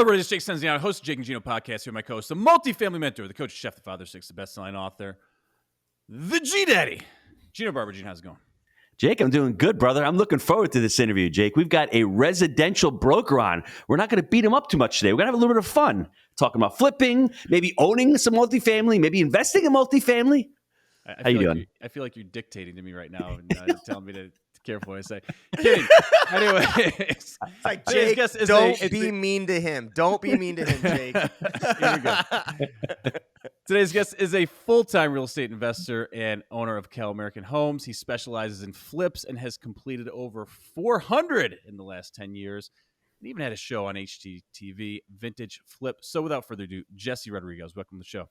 Hello, everybody. It's Jake Stenziano, host of Jake and Gino Podcast. Here, my co-host, the multifamily mentor, the coach, chef, the father, six, the best-selling author, the G-Daddy, Gino Barbaro. Gino, how's it going? Jake, I'm doing good, brother. I'm looking forward to this interview, Jake. We've got a residential broker on. We're not going to beat him up too much today. We're going to have a little bit of fun talking about flipping, maybe owning some multifamily, maybe investing in multifamily. How you doing? I feel like you're dictating to me right now and telling me to careful what I say. Kidding. Anyway, it's like, Jake, don't be mean to him. Don't be mean to him, Jake. Here we go. Today's guest is a full-time real estate investor and owner of Cal American Homes. He specializes in flips and has completed over 400 in the last 10 years. And even had a show on HGTV, Vintage Flip. So without further ado, Jessie Rodriguez, welcome to the show.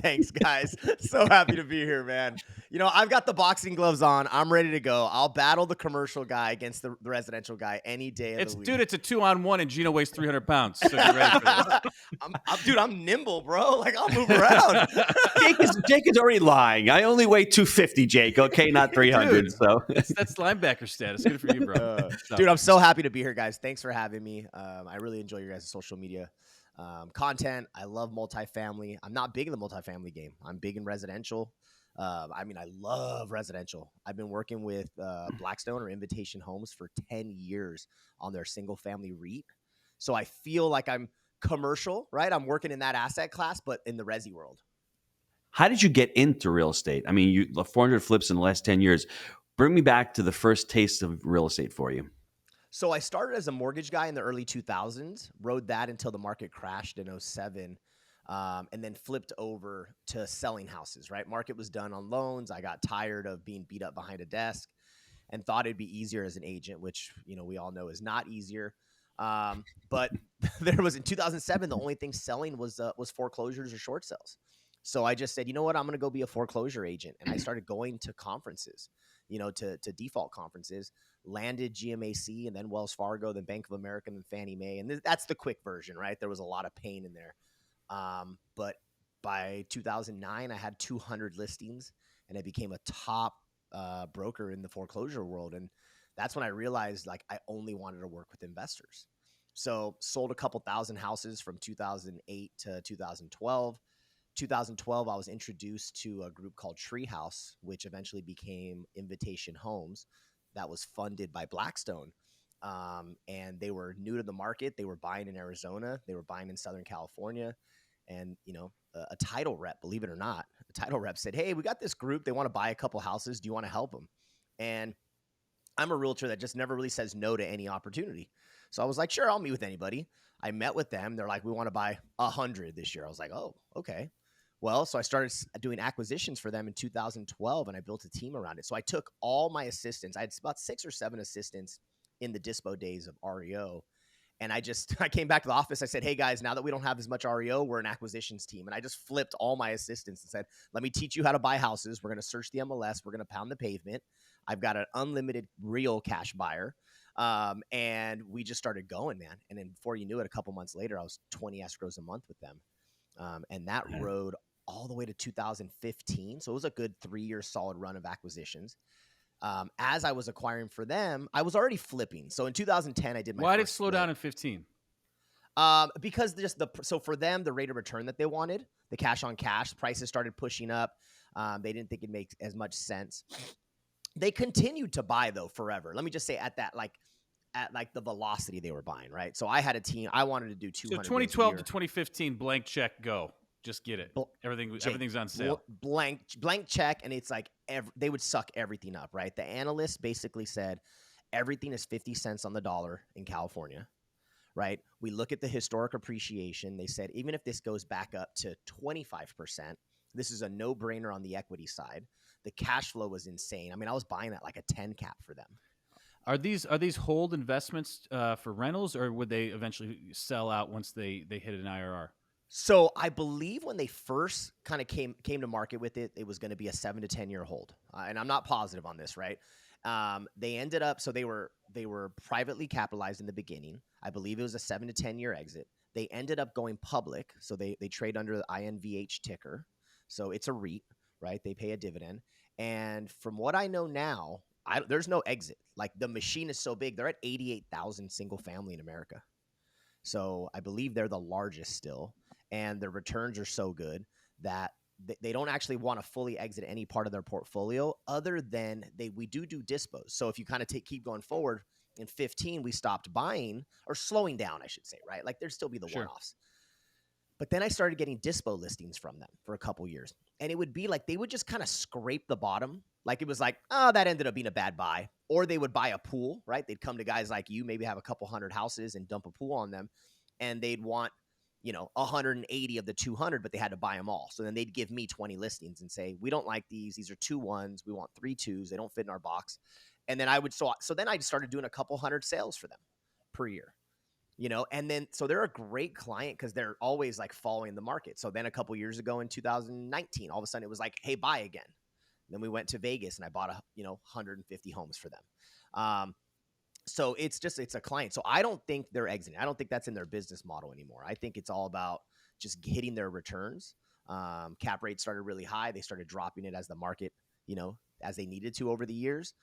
Thanks, guys. So happy to be here, man. You know, I've got the boxing gloves on. I'm ready to go. I'll battle the commercial guy against the residential guy any day of the week. Dude, it's a 2-on-1 and Gino weighs 300 pounds. So get ready for this. Dude, I'm nimble, bro. Like, I'll move around. Jake is already lying. I only weigh 250, Jake. Okay, not 300. Dude, so that's linebacker status. Good for you, bro. Dude, I'm so happy to be here, guys. Thanks for having me. I really enjoy your guys' social media content. I love multifamily. I'm not big in the multifamily game. I'm big in residential. I love residential. I've been working with Blackstone or Invitation Homes for 10 years on their single family REIT. So I feel like I'm commercial, right? I'm working in that asset class, but in the resi world. how did you get into real estate? I mean, you 400 flips in the last 10 years. Bring me back to the first taste of real estate for you. So I started as a mortgage guy in the early 2000s, rode that until the market crashed in 2007, and then flipped over to selling houses, right? Market was done on loans. I got tired of being beat up behind a desk and thought it'd be easier as an agent, which, you know, we all know is not easier. But there was in 2007, the only thing selling was foreclosures or short sales. So I just said, you know what, I'm going to go be a foreclosure agent. And I started going to conferences, you know, to default conferences, landed GMAC and then Wells Fargo, then Bank of America, then Fannie Mae. And that's the quick version, right? There was a lot of pain in there. But by 2009, I had 200 listings and I became a top broker in the foreclosure world. And that's when I realized, like, I only wanted to work with investors. So sold a couple thousand houses from 2008 to 2012. 2012, I was introduced to a group called Treehouse, which eventually became Invitation Homes. That was funded by Blackstone. And they were new to the market. They were buying in Arizona. They were buying in Southern California. And, you know, a title rep, believe it or not, a title rep said, hey, we got this group. They want to buy a couple houses. Do you want to help them? And I'm a realtor that just never really says no to any opportunity. So I was like, sure, I'll meet with anybody. I met with them. They're like, we want to buy 100 this year. I was like, oh, okay. Well, so I started doing acquisitions for them in 2012, and I built a team around it. So I took all my assistants. I had about 6 or 7 assistants in the dispo days of REO. And I came back to the office. I said, hey, guys, now that we don't have as much REO, we're an acquisitions team. And I just flipped all my assistants and said, let me teach you how to buy houses. We're going to search the MLS. We're going to pound the pavement. I've got an unlimited real cash buyer. And we just started going, man. And then before you knew it, a couple months later, I was 20 escrows a month with them. And that rode all the way to 2015. So it was a good 3-year solid run of acquisitions. As I was acquiring for them, I was already flipping. So in 2010, I did my Why did it first slow flip. down in 15? Because so for them, the rate of return that they wanted, the cash on cash prices started pushing up. They didn't think it made as much sense. They continued to buy though forever. Let me just say at the velocity they were buying, right? So I had a team. I wanted to do 200. So 2012 to 2015, blank check, go. Just get it. Everything's on sale. Blank check, and it's like they would suck everything up, right? The analyst basically said everything is 50 cents on the dollar in California, right? We look at the historic appreciation. They said even if this goes back up to 25%, this is a no-brainer on the equity side. The cash flow was insane. I mean, I was buying at like a 10 cap for them. Are these hold investments for rentals, or would they eventually sell out once they hit an IRR? So I believe when they first kind of came to market with it, it was going to be a 7 to 10 year hold. And I'm not positive on this, right? They ended up, so they were privately capitalized in the beginning. I believe it was a 7 to 10 year exit. They ended up going public. So they trade under the INVH ticker. So it's a REIT, right? They pay a dividend. And from what I know now, there's no exit. Like the machine is so big. They're at 88,000 single family in America. So I believe they're the largest still, and their returns are so good that they don't actually want to fully exit any part of their portfolio other than we do dispos. So if you kind of keep going forward, in 15, we stopped buying or slowing down, I should say, right? Like there'd still be the one-offs. But then I started getting dispo listings from them for a couple years. And it would be like they would just kind of scrape the bottom. Like it was like, oh, that ended up being a bad buy. Or they would buy a pool, right? They'd come to guys like you, maybe have a couple hundred houses and dump a pool on them. And they'd want, 180 of the 200, but they had to buy them all. So then they'd give me 20 listings and say, we don't like these. These are 2 1s. We want 3 2s. They don't fit in our box. And then so then I started doing a couple hundred sales for them per year. And then, so they're a great client because they're always like following the market. So then a couple years ago in 2019, all of a sudden it was like, hey, buy again. And then we went to Vegas and I bought 150 homes for them. So it's a client. So I don't think they're exiting. I don't think that's in their business model anymore. I think it's all about just hitting their returns. Cap rates started really high. They started dropping it as the market, as they needed to over the years.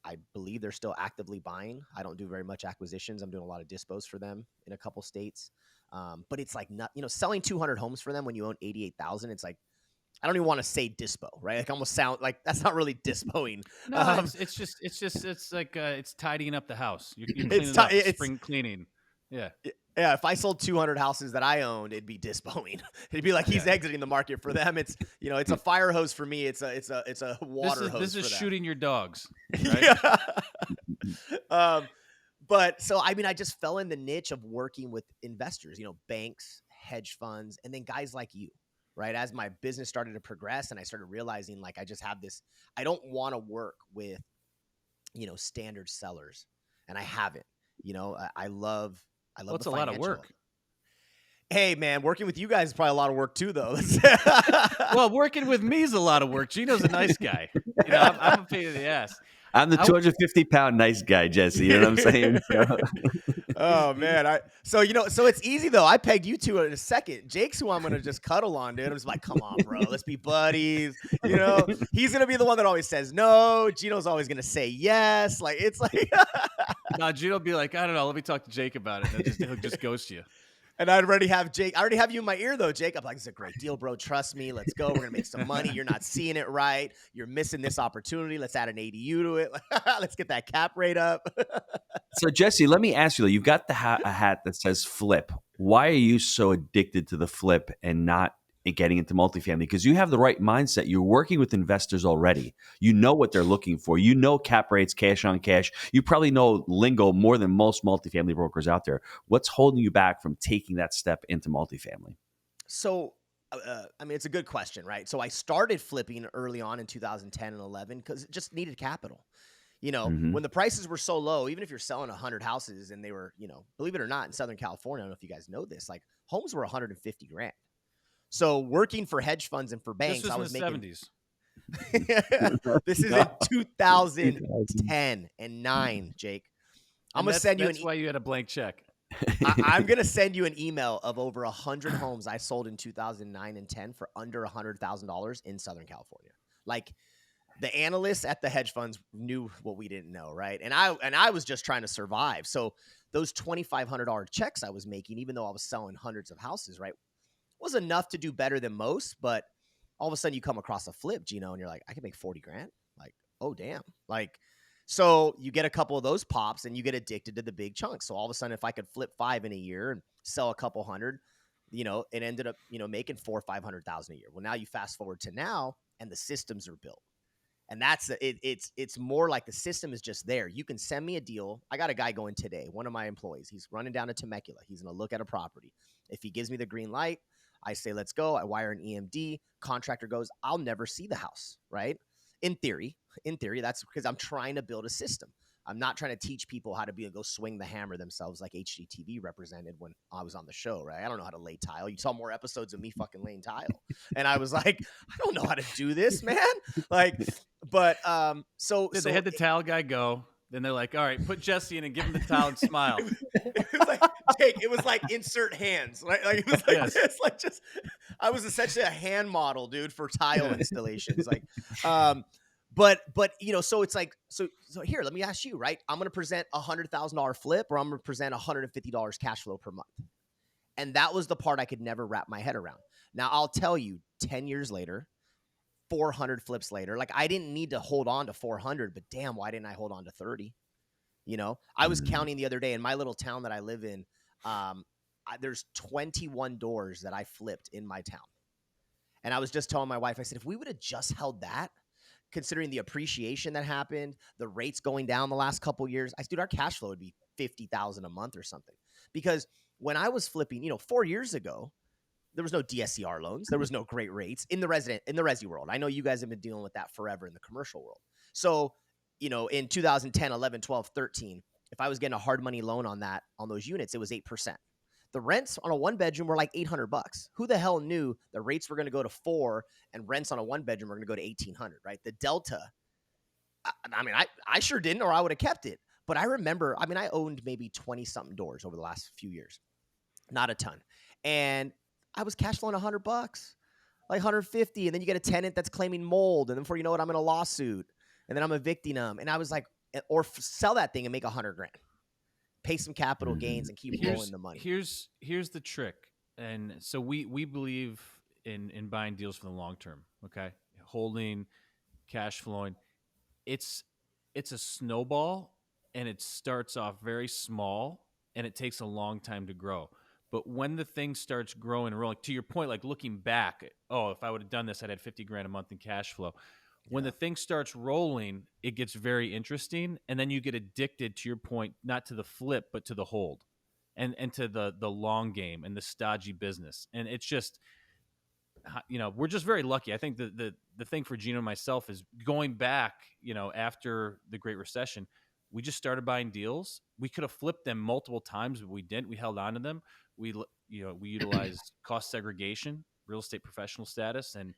I believe they're still actively buying. I don't do very much acquisitions. I'm doing a lot of dispos for them in a couple states. But it's like not, selling 200 homes for them when you own 88,000. It's like, I don't even want to say dispo, right? Like almost sound like that's not really dispoing. No, it's like it's tidying up the house. You're cleaning up, spring cleaning. Yeah. Yeah, if I sold 200 houses that I owned, it'd be dispoing. It'd be like he's exiting the market. For them, it's it's a fire hose. For me, it's a water hose. This is for shooting your dogs. Right? Yeah. But so I mean, I just fell in the niche of working with investors, banks, hedge funds, and then guys like you, right? As my business started to progress, and I started realizing like I just have this. I don't want to work with, standard sellers, and I haven't. I love. Well, it's a lot of work. Hey, man, working with you guys is probably a lot of work too, though. Well, working with me is a lot of work. Gino's a nice guy. I'm a pain in the ass. I'm the 250-pound nice guy, Jesse. You know what I'm saying? Oh, man. So it's easy, though. I pegged you two in a second. Jake's who I'm going to just cuddle on, dude. I'm just like, come on, bro. Let's be buddies. He's going to be the one that always says no. Gino's always going to say yes. Like, it's like. No, Gino'll be like, I don't know. Let me talk to Jake about it. And he'll just ghost you. And I'd already have Jake. I already have you in my ear, though, Jake. I'm like, this is a great deal, bro. Trust me. Let's go. We're going to make some money. You're not seeing it right. You're missing this opportunity. Let's add an ADU to it. Let's get that cap rate up. So, Jesse, let me ask you, though. You've got a hat that says flip. Why are you so addicted to the flip and not getting into multifamily? Because you have the right mindset. You're working with investors already. You know what they're looking for. You know cap rates, cash on cash. You probably know lingo more than most multifamily brokers out there. What's holding you back from taking that step into multifamily? So, it's a good question, right? So I started flipping early on in 2010 and 11 because it just needed capital. When the prices were so low, even if you're selling 100 houses and they were, believe it or not, in Southern California, I don't know if you guys know this, like homes were 150 grand. So working for hedge funds and for banks, I was making 70s. This is in 2010 and 9, Jake. I'm going to send you That's why you had a blank check. I'm going to send you an email of over 100 homes I sold in 2009 and 10 for under $100,000 in Southern California. Like the analysts at the hedge funds knew what we didn't know, right? And I was just trying to survive. So those $2,500 checks I was making, even though I was selling hundreds of houses, right, was enough to do better than most. But all of a sudden you come across a flip, Gino, and you're like, I can make 40 grand. Like, oh, damn. Like, so you get a couple of those pops and you get addicted to the big chunks. So all of a sudden, if I could flip 5 in a year and sell a couple hundred, it ended up, making 400,000 or 500,000 a year. Well, now you fast forward to now and the systems are built. And that's it's more like the system is just there. You can send me a deal. I got a guy going today, one of my employees. He's running down to Temecula. He's going to look at a property. If he gives me the green light, I say, let's go. I wire an EMD. Contractor goes, I'll never see the house, right? In theory, that's because I'm trying to build a system. I'm not trying to teach people how to go swing the hammer themselves like HGTV represented when I was on the show, right? I don't know how to lay tile. You saw more episodes of me fucking laying tile. And I was like, I don't know how to do this, man. Like, but so they had the towel guy go. Then they're like, all right, put Jesse in and give him the towel and smile. It was like, Jake, it was like insert hands. Right? Like it was like this, like I was essentially a hand model, dude, for tile installations. Like, But so it's like, so here, let me ask you, right? I'm going to present $100,000 flip, or I'm going to present $150 cash flow per month. And that was the part I could never wrap my head around. Now I'll tell you, 10 years later, 400 flips later, like I didn't need to hold on to 400, but damn, why didn't I hold on to 30? I was counting the other day in my little town that I live in. There's 21 doors that I flipped in my town. And I was just telling my wife, I said, if we would have just held that, considering the appreciation that happened, the rates going down the last couple years, dude, our cash flow would be $50,000 a month or something. Because when I was flipping, 4 years ago, there was no DSCR loans. There was no great rates in the resi world. I know you guys have been dealing with that forever in the commercial world. So, in 2010, 11, 12, 13, if I was getting a hard money loan on those units, it was 8%. The rents on a one bedroom were like $800. Who the hell knew the rates were going to go to 4 and rents on a one bedroom were going to go to 1,800, right? The delta. I sure didn't, or I would have kept it. But I remember, I owned maybe 20 something doors over the last few years, not a ton. And I was cash flowing $100, like 150. And then you get a tenant that's claiming mold. And then before you know it, I'm in a lawsuit and then I'm evicting them. And I was like, or sell that thing and make $100,000. Pay some capital gains and keep rolling the money. Here's the trick. And so we believe in buying deals for the long term. Okay. Holding, cash flowing. It's a snowball, and it starts off very small and it takes a long time to grow. But when the thing starts growing and rolling, to your point, like looking back, if I would have done this, I'd had $50,000 a month in cash flow. When the thing starts rolling, it gets very interesting. And then you get addicted, to your point, not to the flip, but to the hold and to the long game and the stodgy business. And it's just, we're just very lucky. I think the thing for Gino and myself is going back, after the Great Recession, we just started buying deals. We could have flipped them multiple times, but we didn't. We held on to them. We utilized cost segregation, real estate professional status, and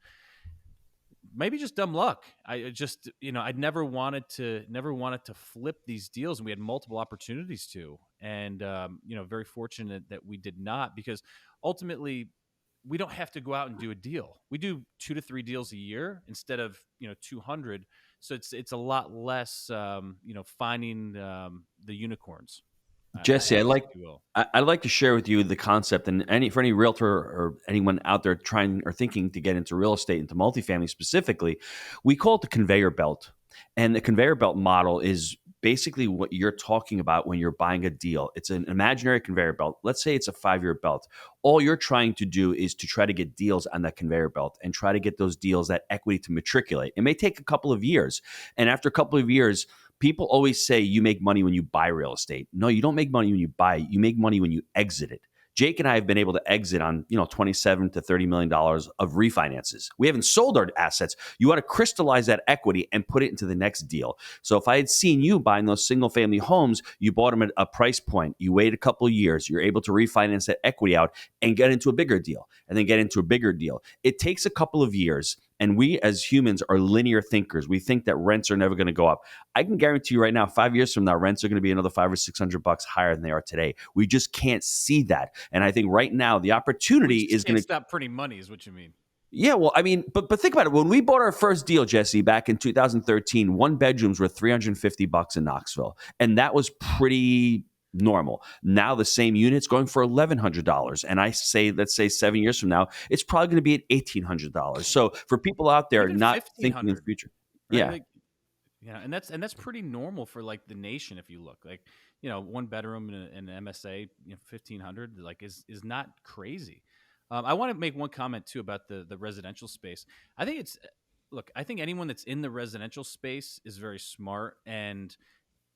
maybe just dumb luck. I just, I'd never wanted to flip these deals, and we had multiple opportunities to, and very fortunate that we did not, because ultimately we don't have to go out and do a deal. We do 2 to 3 deals a year instead of 200. So it's a lot less finding the unicorns. Jesse, I'd like to share with you the concept, and for any realtor or anyone out there trying or thinking to get into real estate, into multifamily specifically, we call it the conveyor belt. And the conveyor belt model is basically what you're talking about when you're buying a deal. It's an imaginary conveyor belt. Let's say it's a 5-year belt. All you're trying to do is to try to get deals on that conveyor belt and try to get those deals, that equity, to matriculate. It may take a couple of years. And after a couple of years, people always say you make money when you buy real estate. No, you don't make money when you buy it. You make money when you exit it. Jake and I have been able to exit on, $27 to $30 million of refinances. We haven't sold our assets. You want to crystallize that equity and put it into the next deal. So if I had seen you buying those single family homes, you bought them at a price point, you wait a couple of years, you're able to refinance that equity out and get into a bigger deal, and then get into a bigger deal. It takes a couple of years. And we as humans are linear thinkers. We think that rents are never going to go up. I can guarantee you right now, 5 years from now, rents are going to be another $500 or $600 higher than they are today. We just can't see that. And I think right now the opportunity is going to stop printing money, is what you mean. Yeah, well, but think about it. When we bought our first deal, Jesse, back in 2013, one bedrooms were $350 in Knoxville, and that was pretty normal. Now the same unit's going for $1,100, and I say, let's say 7 years from now, it's probably going to be at $1,800. So for people out there not thinking in the future, right? And that's pretty normal for like the nation. If you look, like one bedroom in an MSA, 1,500, like is not crazy. I want to make one comment too about the residential space. I think anyone that's in the residential space is very smart, and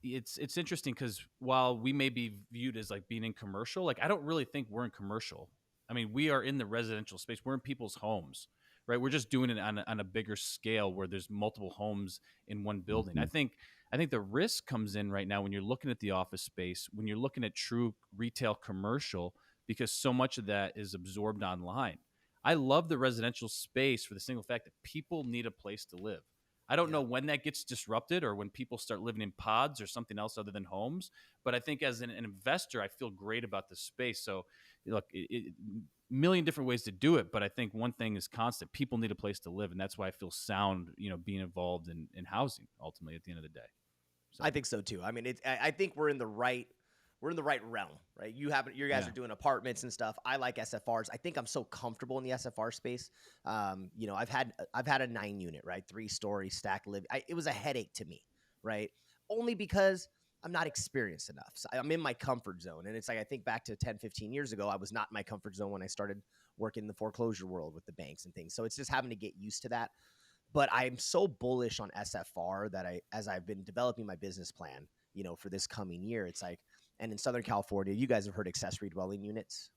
it's interesting because while we may be viewed as like being in commercial, like I don't really think we're in commercial. I mean, we are in the residential space. We're in people's homes, right? We're just doing it on a bigger scale where there's multiple homes in one building. Mm-hmm. I think the risk comes in right now when you're looking at the office space, when you're looking at true retail commercial, because so much of that is absorbed online. I love the residential space for the single fact that people need a place to live. I don't know when that gets disrupted or when people start living in pods or something else other than homes. But I think as an investor, I feel great about the space. So, look, million different ways to do it, but I think one thing is constant. People need a place to live, and that's why I feel sound, being involved in housing ultimately at the end of the day. So. I think so too. I mean, I think we're in the right realm, right? You guys are doing apartments and stuff. I like SFRs. I think I'm so comfortable in the SFR space. I've had a 9-unit, right, 3-story stack living. It was a headache to me, right? Only because I'm not experienced enough. So I'm in my comfort zone. And it's like, I think back to 10, 15 years ago, I was not in my comfort zone when I started working in the foreclosure world with the banks and things. So it's just having to get used to that. But I'm so bullish on SFR that as I've been developing my business plan, for this coming year, it's like, and in Southern California, you guys have heard accessory dwelling units.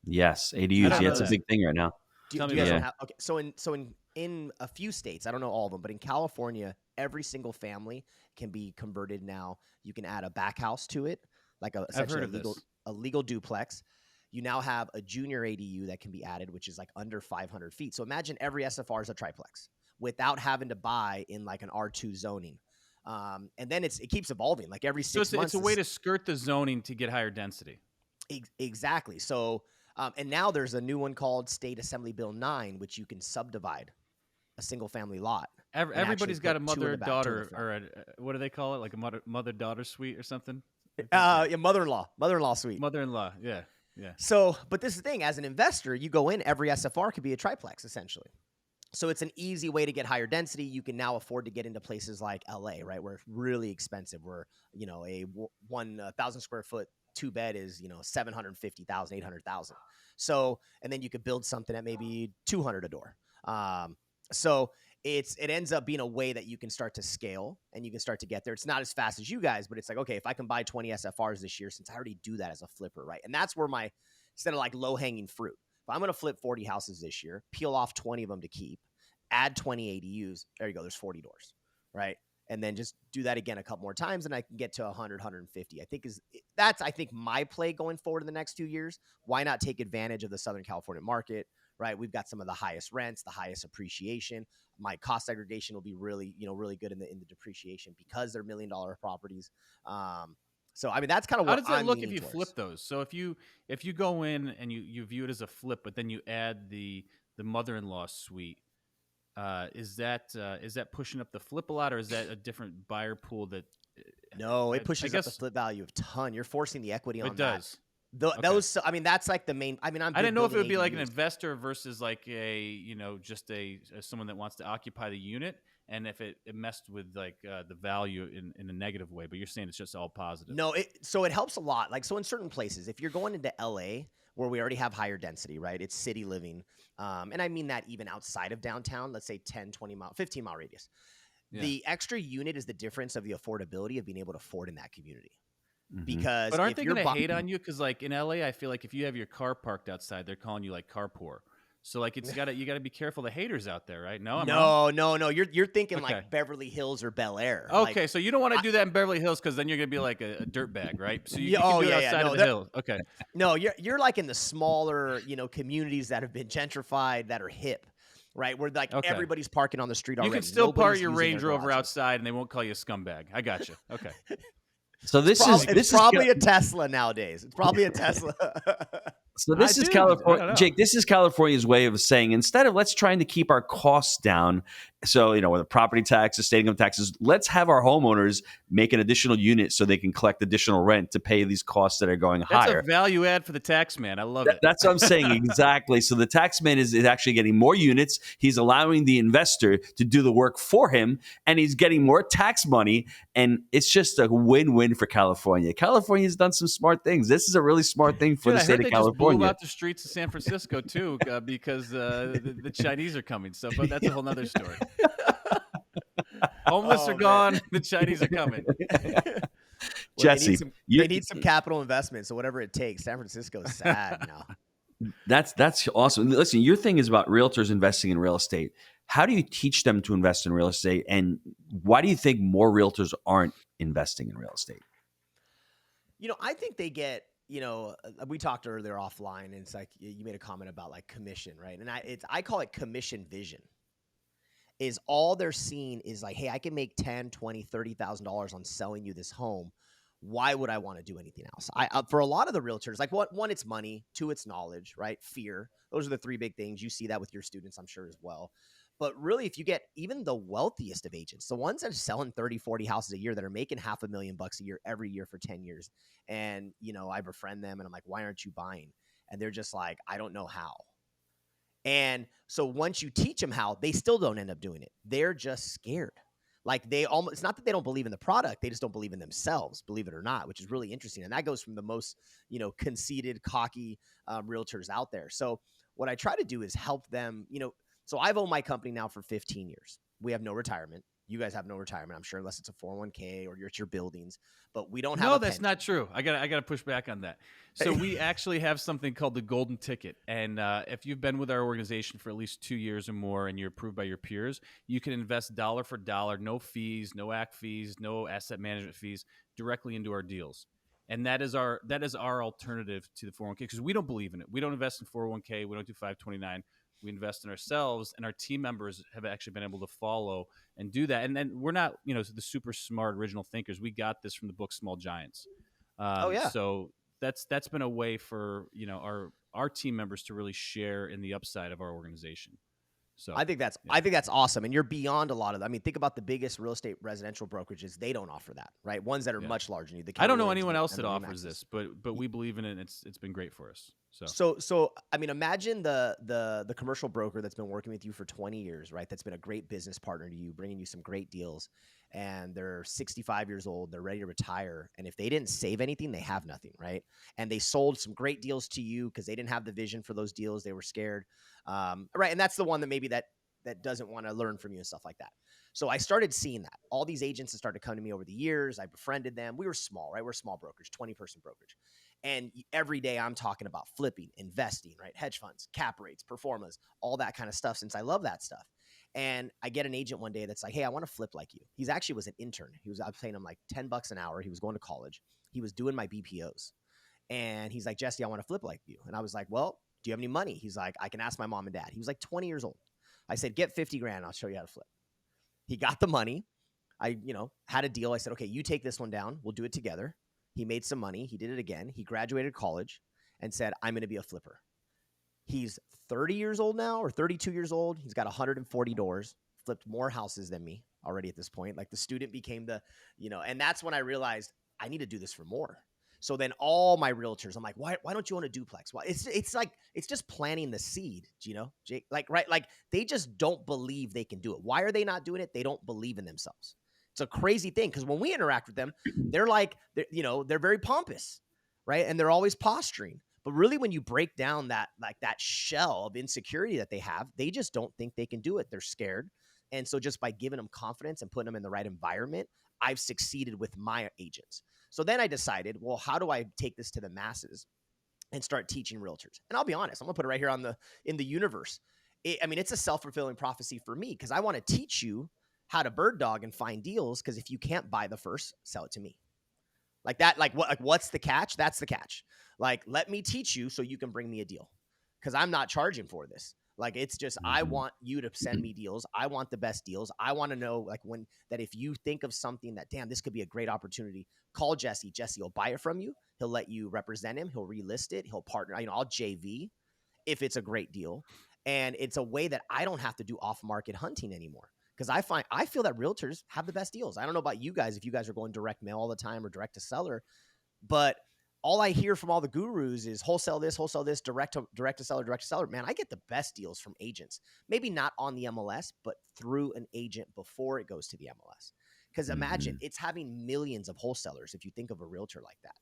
Yes. ADUs. Yeah, it's a big thing right now. Do you guys have, okay. So in a few states, I don't know all of them, but in California, every single family can be converted now. You can add a back house to it, like essentially a legal duplex. You now have a junior ADU that can be added, which is like under 500 feet. So imagine every SFR is a triplex without having to buy in like an R2 zoning. And then it keeps evolving like every 6 months. It's a way to skirt the zoning to get higher density. Exactly. So, and now there's a new one called State Assembly Bill 9, which you can subdivide a single family lot. Everybody's got a mother-daughter, or what do they call it? Like a mother-daughter suite or something? Mother-in-law suite. Mother-in-law, yeah. So, but this is the thing, as an investor, you go in, every SFR could be a triplex, essentially. So it's an easy way to get higher density. You can now afford to get into places like LA, right, where it's really expensive, where, a 1,000 square foot 2-bed is, 750,000, 800,000. So, and then you could build something at maybe 200 a door. So it ends up being a way that you can start to scale and you can start to get there. It's not as fast as you guys, but it's like, okay, if I can buy 20 SFRs this year, since I already do that as a flipper, right? And that's where instead of like low hanging fruit, if I'm going to flip 40 houses this year, peel off 20 of them to keep, add 20 ADUs, there you go, there's 40 doors, right? And then just do that again a couple more times, and I can get to 100, 150. That's my play going forward in the next 2 years. Why not take advantage of the Southern California market, right? We've got some of the highest rents, the highest appreciation. My cost segregation will be really, really good in the depreciation because they're $1 million properties. So I mean, that's kind of what. How does that look if you flip those? So if you go in and you view it as a flip, but then you add the mother-in-law suite. Is that pushing up the flip a lot, or is that a different buyer pool that? No, it pushes up the flip value a ton. You're forcing the equity on that. It does. Those, I mean, that's like the main. I mean, I didn't know if it would be like an investor versus like just someone that wants to occupy the unit, and if it messed with like the value in a negative way. But you're saying it's just all positive. No, so it helps a lot. Like, so in certain places, if you're going into LA, where we already have higher density, right? It's city living. And I mean that even outside of downtown, let's say 10, 20 mile, 15 mile radius. Yeah. The extra unit is the difference of the affordability of being able to afford in that community. Mm-hmm. Because but aren't they going to hate on you? Because like in LA, I feel like if you have your car parked outside, they're calling you like car poor. So like you got to be careful of the haters out there, right? No. You're thinking like Beverly Hills or Bel Air. Okay, like, so you don't want to do that in Beverly Hills because then you're going to be like a dirtbag, right? So you can do it outside of the hill. Okay. No, you're like in the smaller, communities that have been gentrified that are hip, right? Where like everybody's parking on the street already. You can still park your Range Rover outside and they won't call you a scumbag. I got you. Okay. So it's probably a Tesla nowadays. It's probably a Tesla. So this is California, Jake. This is California's way of saying, instead of let's trying to keep our costs down. So, whether property taxes, state income taxes, let's have our homeowners make an additional unit so they can collect additional rent to pay these costs that are going higher. That's a value add for the tax man. I love it. That's what I'm saying. Exactly. So the tax man is actually getting more units. He's allowing the investor to do the work for him, and he's getting more tax money. And it's just a win-win for California. California's done some smart things. This is a really smart thing for the state of California. Just blew out the streets of San Francisco too, because the Chinese are coming. So, but that's a whole nother story. Homeless are gone. The Chinese are coming. Jesse, they need some capital investment. So whatever it takes. San Francisco is sad now. That's awesome. Listen, your thing is about realtors investing in real estate. How do you teach them to invest in real estate? And why do you think more realtors aren't investing in real estate? I think they get, we talked earlier offline, and it's like you made a comment about like commission, right? And I call it commission vision. Is all they're seeing is like, hey, I can make $10,000, $20,000, $30,000 on selling you this home. why would I want to do anything else? For a lot of the realtors, like one, it's money, two, it's knowledge, right? Fear. Those are the three big things. You see that with your students, I'm sure as well. But really, if you get even the wealthiest of agents, the ones that are selling 30, 40 houses a year that are making $500,000 a year every year for 10 years. And, I befriend them and I'm like, why aren't you buying? And they're just like, I don't know how. And so once you teach them how, they still don't end up doing it. They're just scared. Like it's not that they don't believe in the product. They just don't believe in themselves, believe it or not, which is really interesting. And that goes from the most, conceited, cocky realtors out there. So what I try to do is help them, so I've owned my company now for 15 years. We have no retirement. You guys have no retirement, I'm sure, unless it's a 401k or it's your buildings, but we don't have No, a that's pension. not true. I got to push back on that. So we actually have something called the golden ticket. And if you've been with our organization for at least 2 years or more and you're approved by your peers, you can invest dollar for dollar, no fees, no AC fees, no asset management fees, directly into our deals. And that is our alternative to the 401k, because we don't believe in it. We don't invest in 401k. We don't do 529. We invest in ourselves, and our team members have actually been able to follow and do that. And then we're not, the super smart original thinkers. We got this from the book Small Giants. Oh yeah. So that's been a way for our team members to really share in the upside of our organization. So I think that's awesome. And you're beyond a lot of them. I mean, think about the biggest real estate residential brokerages. They don't offer that, right? Ones that are much larger than you. I don't know anyone else that offers this, but we believe in it. And it's been great for us. So I mean, imagine the commercial broker that's been working with you for 20 years, right? That's been a great business partner to you, bringing you some great deals. And they're 65 years old. They're ready to retire. And if they didn't save anything, they have nothing, right? And they sold some great deals to you because they didn't have the vision for those deals. They were scared. Right. And that's the one that maybe that doesn't want to learn from you and stuff like that. So I started seeing that. All these agents have started coming to me over the years. I befriended them. We were small, right? We're small brokerage, 20-person brokerage. And every day I'm talking about flipping, investing, right? Hedge funds, cap rates, performas, all that kind of stuff, since I love that stuff. And I get an agent one day that's like, hey, I want to flip like you. He's actually was an intern. I was paying him like $10 an hour. He was going to college. He was doing my BPOs. And he's like, Jesse, I want to flip like you. And I was like, well, do you have any money? He's like, I can ask my mom and dad. He was like 20 years old. I said, get 50 grand. I'll show you how to flip. He got the money. I, had a deal. I said, okay, you take this one down. We'll do it together. He made some money. He did it again. He graduated college and said, I'm going to be a flipper. He's 30 years old now, or 32 years old. He's got 140 doors, flipped more houses than me already at this point. Like the student became and that's when I realized I need to do this for more. So then all my realtors, I'm like, why don't you own a duplex? Well, it's like, it's just planting the seed, Jake, like, right. Like they just don't believe they can do it. Why are they not doing it? They don't believe in themselves. It's a crazy thing. Cause when we interact with them, they're like, they're very pompous, right? And they're always posturing. But really, when you break down that shell of insecurity that they have, they just don't think they can do it. They're scared. And so just by giving them confidence and putting them in the right environment, I've succeeded with my agents. So then I decided, well, how do I take this to the masses and start teaching realtors? And I'll be honest, I'm gonna put it right here in the universe. It's a self-fulfilling prophecy for me, because I want to teach you how to bird dog and find deals. Because if you can't buy the first, sell it to me. Like that, what's the catch? That's the catch. Like, let me teach you so you can bring me a deal, because I'm not charging for this. Like, it's just, I want you to send me deals. I want the best deals. I want to know, that if you think of something that, damn, this could be a great opportunity, call Jesse. Jesse will buy it from you. He'll let you represent him. He'll relist it. He'll partner. I'll JV if it's a great deal. And it's a way that I don't have to do off-market hunting anymore. Because I feel that realtors have the best deals. I don't know about you guys, if you guys are going direct mail all the time or direct to seller, but all I hear from all the gurus is wholesale this, direct to seller. Man, I get the best deals from agents. Maybe not on the MLS, but through an agent before it goes to the MLS. Because imagine, it's having millions of wholesalers. If you think of a realtor like that,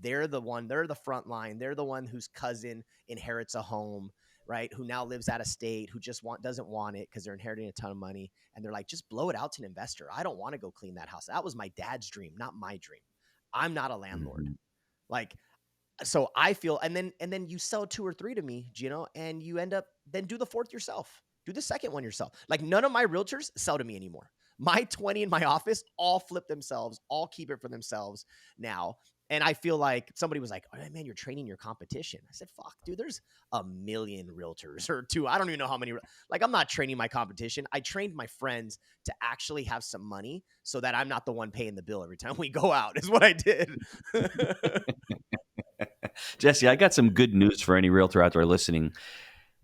they're the front line. They're the one whose cousin inherits a home, right? Who now lives out of state, who just doesn't want it because they're inheriting a ton of money. And they're like, just blow it out to an investor. I don't want to go clean that house. That was my dad's dream, not my dream. I'm not a landlord. So I feel, and then you sell 2 or 3 to me, Gino, and you end up, then do the 4th yourself. Do the 2nd one yourself. Like, none of my realtors sell to me anymore. My 20 in my office all flip themselves, all keep it for themselves now. And I feel like somebody was like, "Oh man, you're training your competition." I said, "Fuck, dude, there's a million realtors or two. I don't even know how many. Like, I'm not training my competition. I trained my friends to actually have some money so that I'm not the one paying the bill every time we go out," is what I did. Jesse, I got some good news for any realtor out there listening.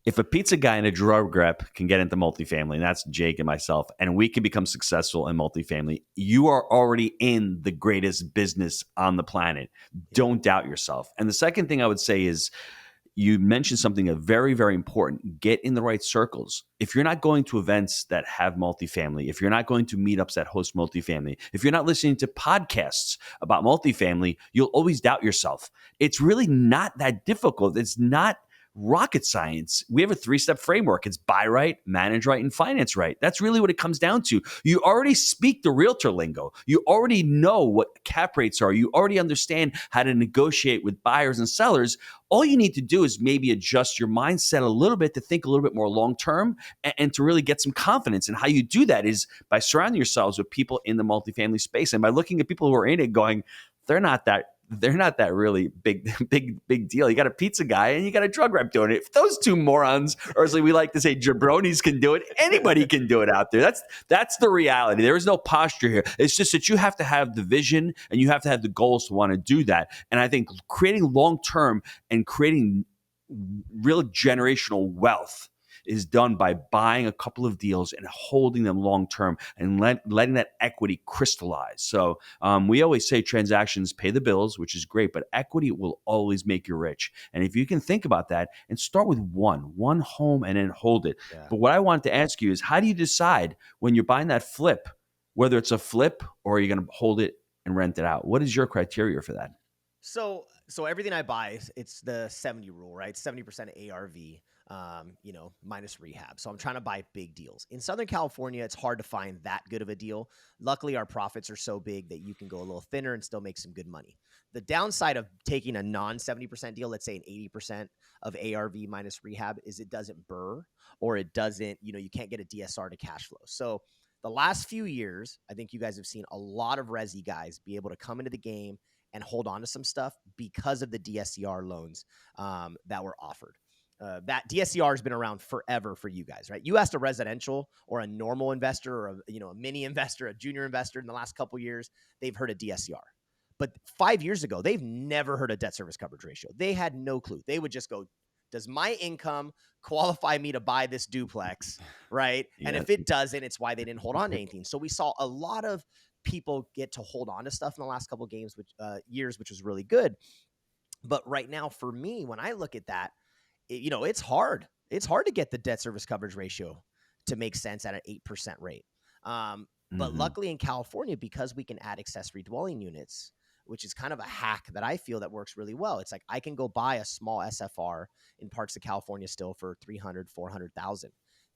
If a pizza guy and a drug rep can get into multifamily, and that's Jake and myself, and we can become successful in multifamily, you are already in the greatest business on the planet. Don't doubt yourself. And the second thing I would say is, you mentioned something very, very important. Get in the right circles. If you're not going to events that have multifamily, if you're not going to meetups that host multifamily, if you're not listening to podcasts about multifamily, you'll always doubt yourself. It's really not that difficult. It's not rocket science. We have a 3-step framework. It's buy right, manage right, and finance right. That's really what it comes down to. You already speak the realtor lingo. You already know what cap rates are. You already understand how to negotiate with buyers and sellers. All you need to do is maybe adjust your mindset a little bit to think a little bit more long-term and to really get some confidence. And how you do that is by surrounding yourselves with people in the multifamily space and by looking at people who are in it going, they're not that really big deal. You got a pizza guy and you got a drug rep doing it. If those two morons, or as we like to say, jabronis can do it, anybody can do it out there. That's the reality. There is no posture here. It's just that you have to have the vision and you have to have the goals to want to do that. And I think creating long-term and creating real generational wealth is done by buying a couple of deals and holding them long-term and letting that equity crystallize. So we always say transactions pay the bills, which is great, but equity will always make you rich. And if you can think about that and start with one home and then hold it. Yeah. But what I wanted to ask you is, how do you decide when you're buying that flip, whether it's a flip or you're going to hold it and rent it out? What is your criteria for that? So everything I buy, it's the 70 rule, right? 70% ARV. Minus rehab. So I'm trying to buy big deals. In Southern California, it's hard to find that good of a deal. Luckily, our profits are so big that you can go a little thinner and still make some good money. The downside of taking a non-70% deal, let's say an 80% of ARV minus rehab, is it doesn't burr, or it doesn't, you can't get a DSR to cash flow. So the last few years, I think you guys have seen a lot of resi guys be able to come into the game and hold on to some stuff because of the DSCR loans that were offered. That DSCR has been around forever for you guys, right? You asked a residential or a normal investor or a mini investor, a junior investor in the last couple of years, they've heard of DSCR. But 5 years ago, they've never heard of debt service coverage ratio. They had no clue. They would just go, does my income qualify me to buy this duplex, right? Yeah. And if it doesn't, it's why they didn't hold on to anything. So we saw a lot of people get to hold on to stuff in the last couple of years, which was really good. But right now, for me, when I look at that, it's hard. It's hard to get the debt service coverage ratio to make sense at an 8% rate. But luckily in California, because we can add accessory dwelling units, which is kind of a hack that I feel that works really well. It's like I can go buy a small SFR in parts of California still for $300,000, $400,000.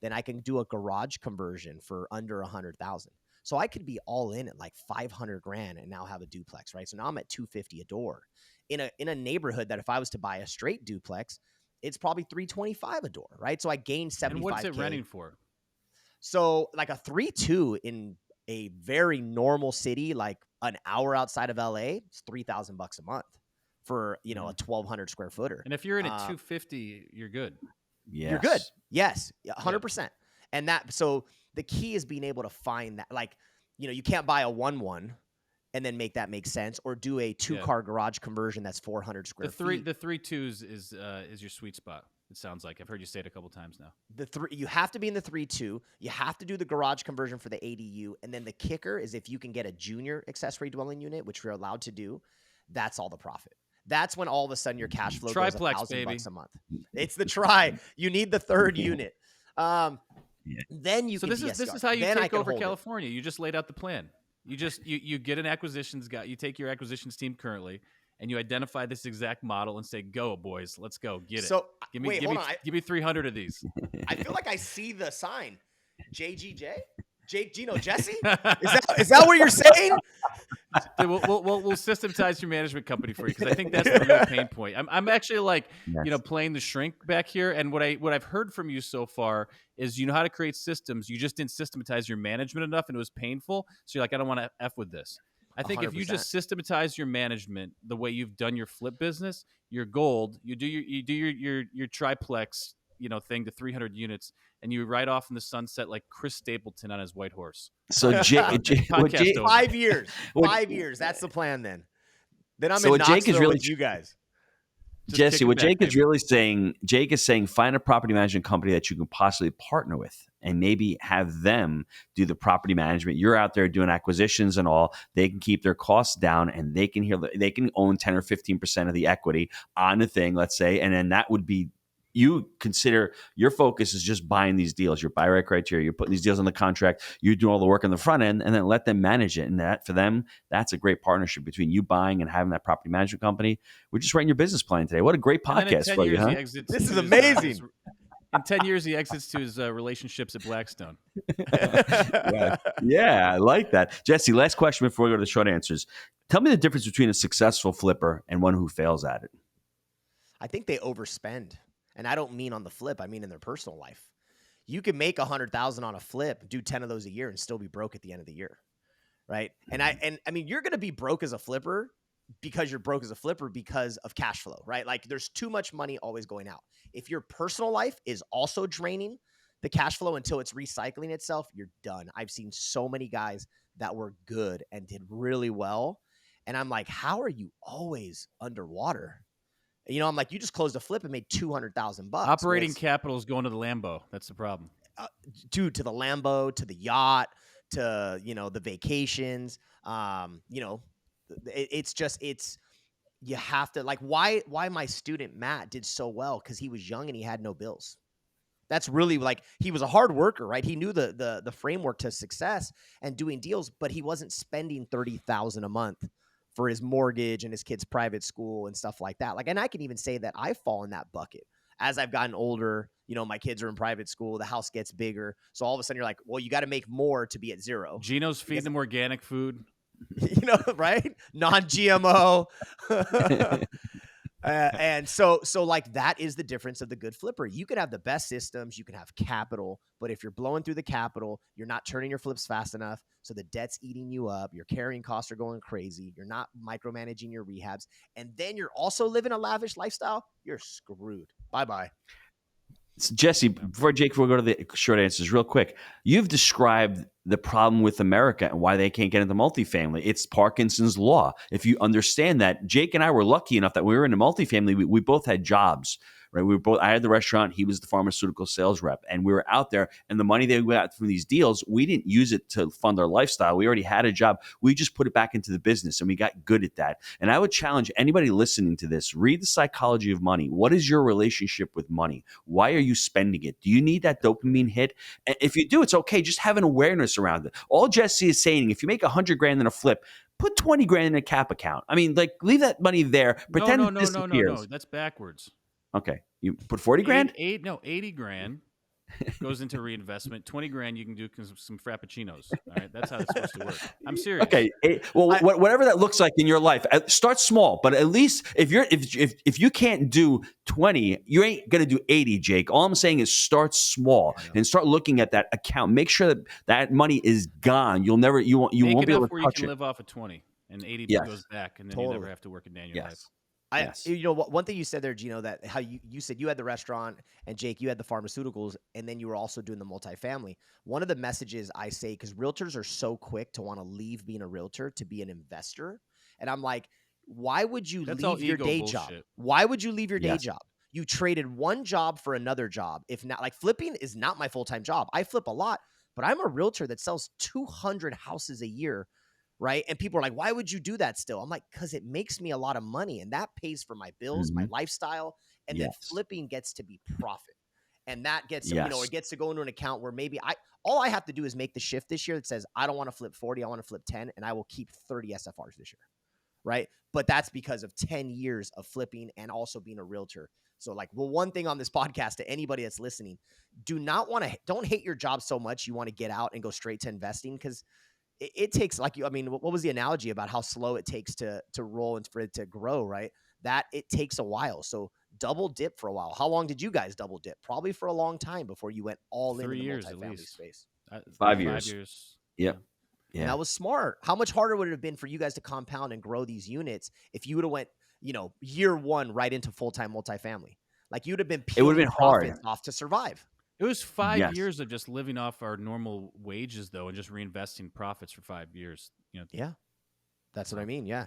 Then I can do a garage conversion for under $100,000. So I could be all in at like $500,000 and now have a duplex, right? So now I'm at $250,000 a door in a neighborhood that if I was to buy a straight duplex, it's probably $325,000 a door, right? So I gained $75,000. And what's it renting for? So like a 3.2 in a very normal city, like an hour outside of LA, it's $3,000 a month for a 1,200 square footer. And if you're in at 250, you're good. Yes. You're good. Yes, 100%. Yeah. And so the key is being able to find that, like, you can't buy a 1-1 and then make that make sense, or do a 2-car garage conversion that's 400 square feet. The 3.2s is your sweet spot. It sounds like. I've heard you say it a couple times now. You have to be in the 3.2. You have to do the garage conversion for the ADU, and then the kicker is if you can get a junior accessory dwelling unit, which we're allowed to do, that's all the profit. That's when all of a sudden your cash flow goes $1,000 a month. It's the try. You need the third unit. Then you. So this is how you take over California. You just laid out the plan. You get an acquisitions guy. You take your acquisitions team currently, and you identify this exact model and say, "Go, boys, let's go get it." So give me 300 of these. I feel like I see the sign, JGJ, Jake, Gino, Jesse. Is that what you're saying? We'll systematize your management company for you, because I think that's the real pain point. I'm actually playing the shrink back here, and what I've heard from you so far is you know how to create systems. You just didn't systematize your management enough, and it was painful. So you're like, I don't want to F with this. I think if you 100%. just systematize your management the way you've done your flip business, you're gold. You do your triplex, thing to 300 units, and you ride off in the sunset like Chris Stapleton on his white horse. So Podcast over. 5 years. What- 5 years. That's the plan then. Then I'm So in what Jake is Knoxville really with you guys. Just Jesse, kick it what back, Jake is baby. really saying, Jake is saying, find a property management company that you can possibly partner with and maybe have them do the property management. You're out there doing acquisitions and all. They can keep their costs down and they can own 10 or 15% of the equity on the thing, let's say. And then that would be, you consider your focus is just buying these deals. Your buy right criteria, you're putting these deals on the contract, you're doing all the work on the front end, and then let them manage it. And that, for them, that's a great partnership between you buying and having that property management company. We're just writing your buzess plan today. What a great And then in podcast 10 for you, years, huh? he exits This to is his, amazing. in 10 years, he exits to his relationships at Blackstone. Yeah, I like that. Jesse, last question before we go to the short answers. Tell me the difference between a successful flipper and one who fails at it. I think they overspend. And I don't mean on the flip, I mean in their personal life. You can make 100,000 on a flip, do 10 of those a year and still be broke at the end of the year. Right? And I mean you're going to be broke as a flipper because you're broke as a flipper because of cash flow, right? Like there's too much money always going out. If your personal life is also draining the cash flow until it's recycling itself, you're done. I've seen so many guys that were good and did really well. And I'm like, how are you always underwater? I'm like, you just closed a flip and made $200,000. Operating capital is going to the Lambo. That's the problem. Dude, to the Lambo, to the yacht, to, the vacations. It's you have to, like, why my student Matt did so well, because he was young and he had no bills. That's really, like, he was a hard worker, right? He knew the framework to success and doing deals, but he wasn't spending $30,000 a month for his mortgage and his kid's private school and stuff like that. Like, and I can even say that I fall in that bucket as I've gotten older. My kids are in private school, the house gets bigger. So all of a sudden you're like, well, you got to make more to be at zero. Gino's feeding them organic food. Right? Non-GMO. And so like that is the difference of the good flipper. You can have the best systems, you can have capital, but if you're blowing through the capital, you're not turning your flips fast enough. So the debt's eating you up. Your carrying costs are going crazy. You're not micromanaging your rehabs. And then you're also living a lavish lifestyle. You're screwed. Bye-bye. So Jesse, before we go to the short answers real quick, you've described the problem with America and why they can't get into multifamily. It's Parkinson's law. If you understand that, Jake and I were lucky enough that we were in a multifamily. We both had jobs, right? I had the restaurant. He was the pharmaceutical sales rep, and we were out there. And the money that we got from these deals, we didn't use it to fund our lifestyle. We already had a job. We just put it back into the business, and we got good at that. And I would challenge anybody listening to this: read The Psychology of Money. What is your relationship with money? Why are you spending it? Do you need that dopamine hit? And if you do, it's okay. Just have an awareness around it. All Jesse is saying, if you make $100,000 in a flip, put 20 grand in a cap account. I mean, like, leave that money there. Pretend it disappears. No. That's backwards. Okay. You put 40 grand? 80 grand goes into reinvestment. 20 grand you can do some frappuccinos. All right, that's how it's supposed to work. I'm serious. Okay. Whatever that looks like in your life, start small. But at least if you can't do 20, you ain't gonna do 80, Jake. All I'm saying is start small and start looking at that account. Make sure that money is gone. You won't be able to where touch you can it. live off of 20, and 80 goes back, and then you never have to work a day in your life. Yes. One thing you said there, Gino, that how you said you had the restaurant, and Jake, you had the pharmaceuticals, and then you were also doing the multifamily. One of the messages I say, because realtors are so quick to want to leave being a realtor to be an investor, and I'm like, why would you leave your day job? Why would you leave your day job? You traded one job for another job. If not, like, flipping is not my full-time job. I flip a lot, but I'm a realtor that sells 200 houses a year. Right. And people are like, why would you do that still? I'm like, because it makes me a lot of money and that pays for my bills, my lifestyle. And then flipping gets to be profit. And that gets, it gets to go into an account where maybe all I have to do is make the shift this year that says, I don't want to flip 40, I want to flip 10, and I will keep 30 SFRs this year. Right. But that's because of 10 years of flipping and also being a realtor. So, like, one thing on this podcast to anybody that's listening, don't hate your job so much you want to get out and go straight to investing, because it takes, like, what was the analogy about how slow it takes to roll and for it to grow, right? That it takes a while. So double dip for a while. How long did you guys double dip? Probably for a long time before you went all in the multifamily space. 5 years. Yep. And Yeah. that was smart. How much harder would it have been for you guys to compound and grow these units if you would have went, year one right into full-time multifamily? Like, you'd have been It would have peeling been hard. profits off to survive. It was 5 Yes. years of just living off our normal wages, though, and just reinvesting profits for 5 years. Yeah. That's what I mean. Yeah.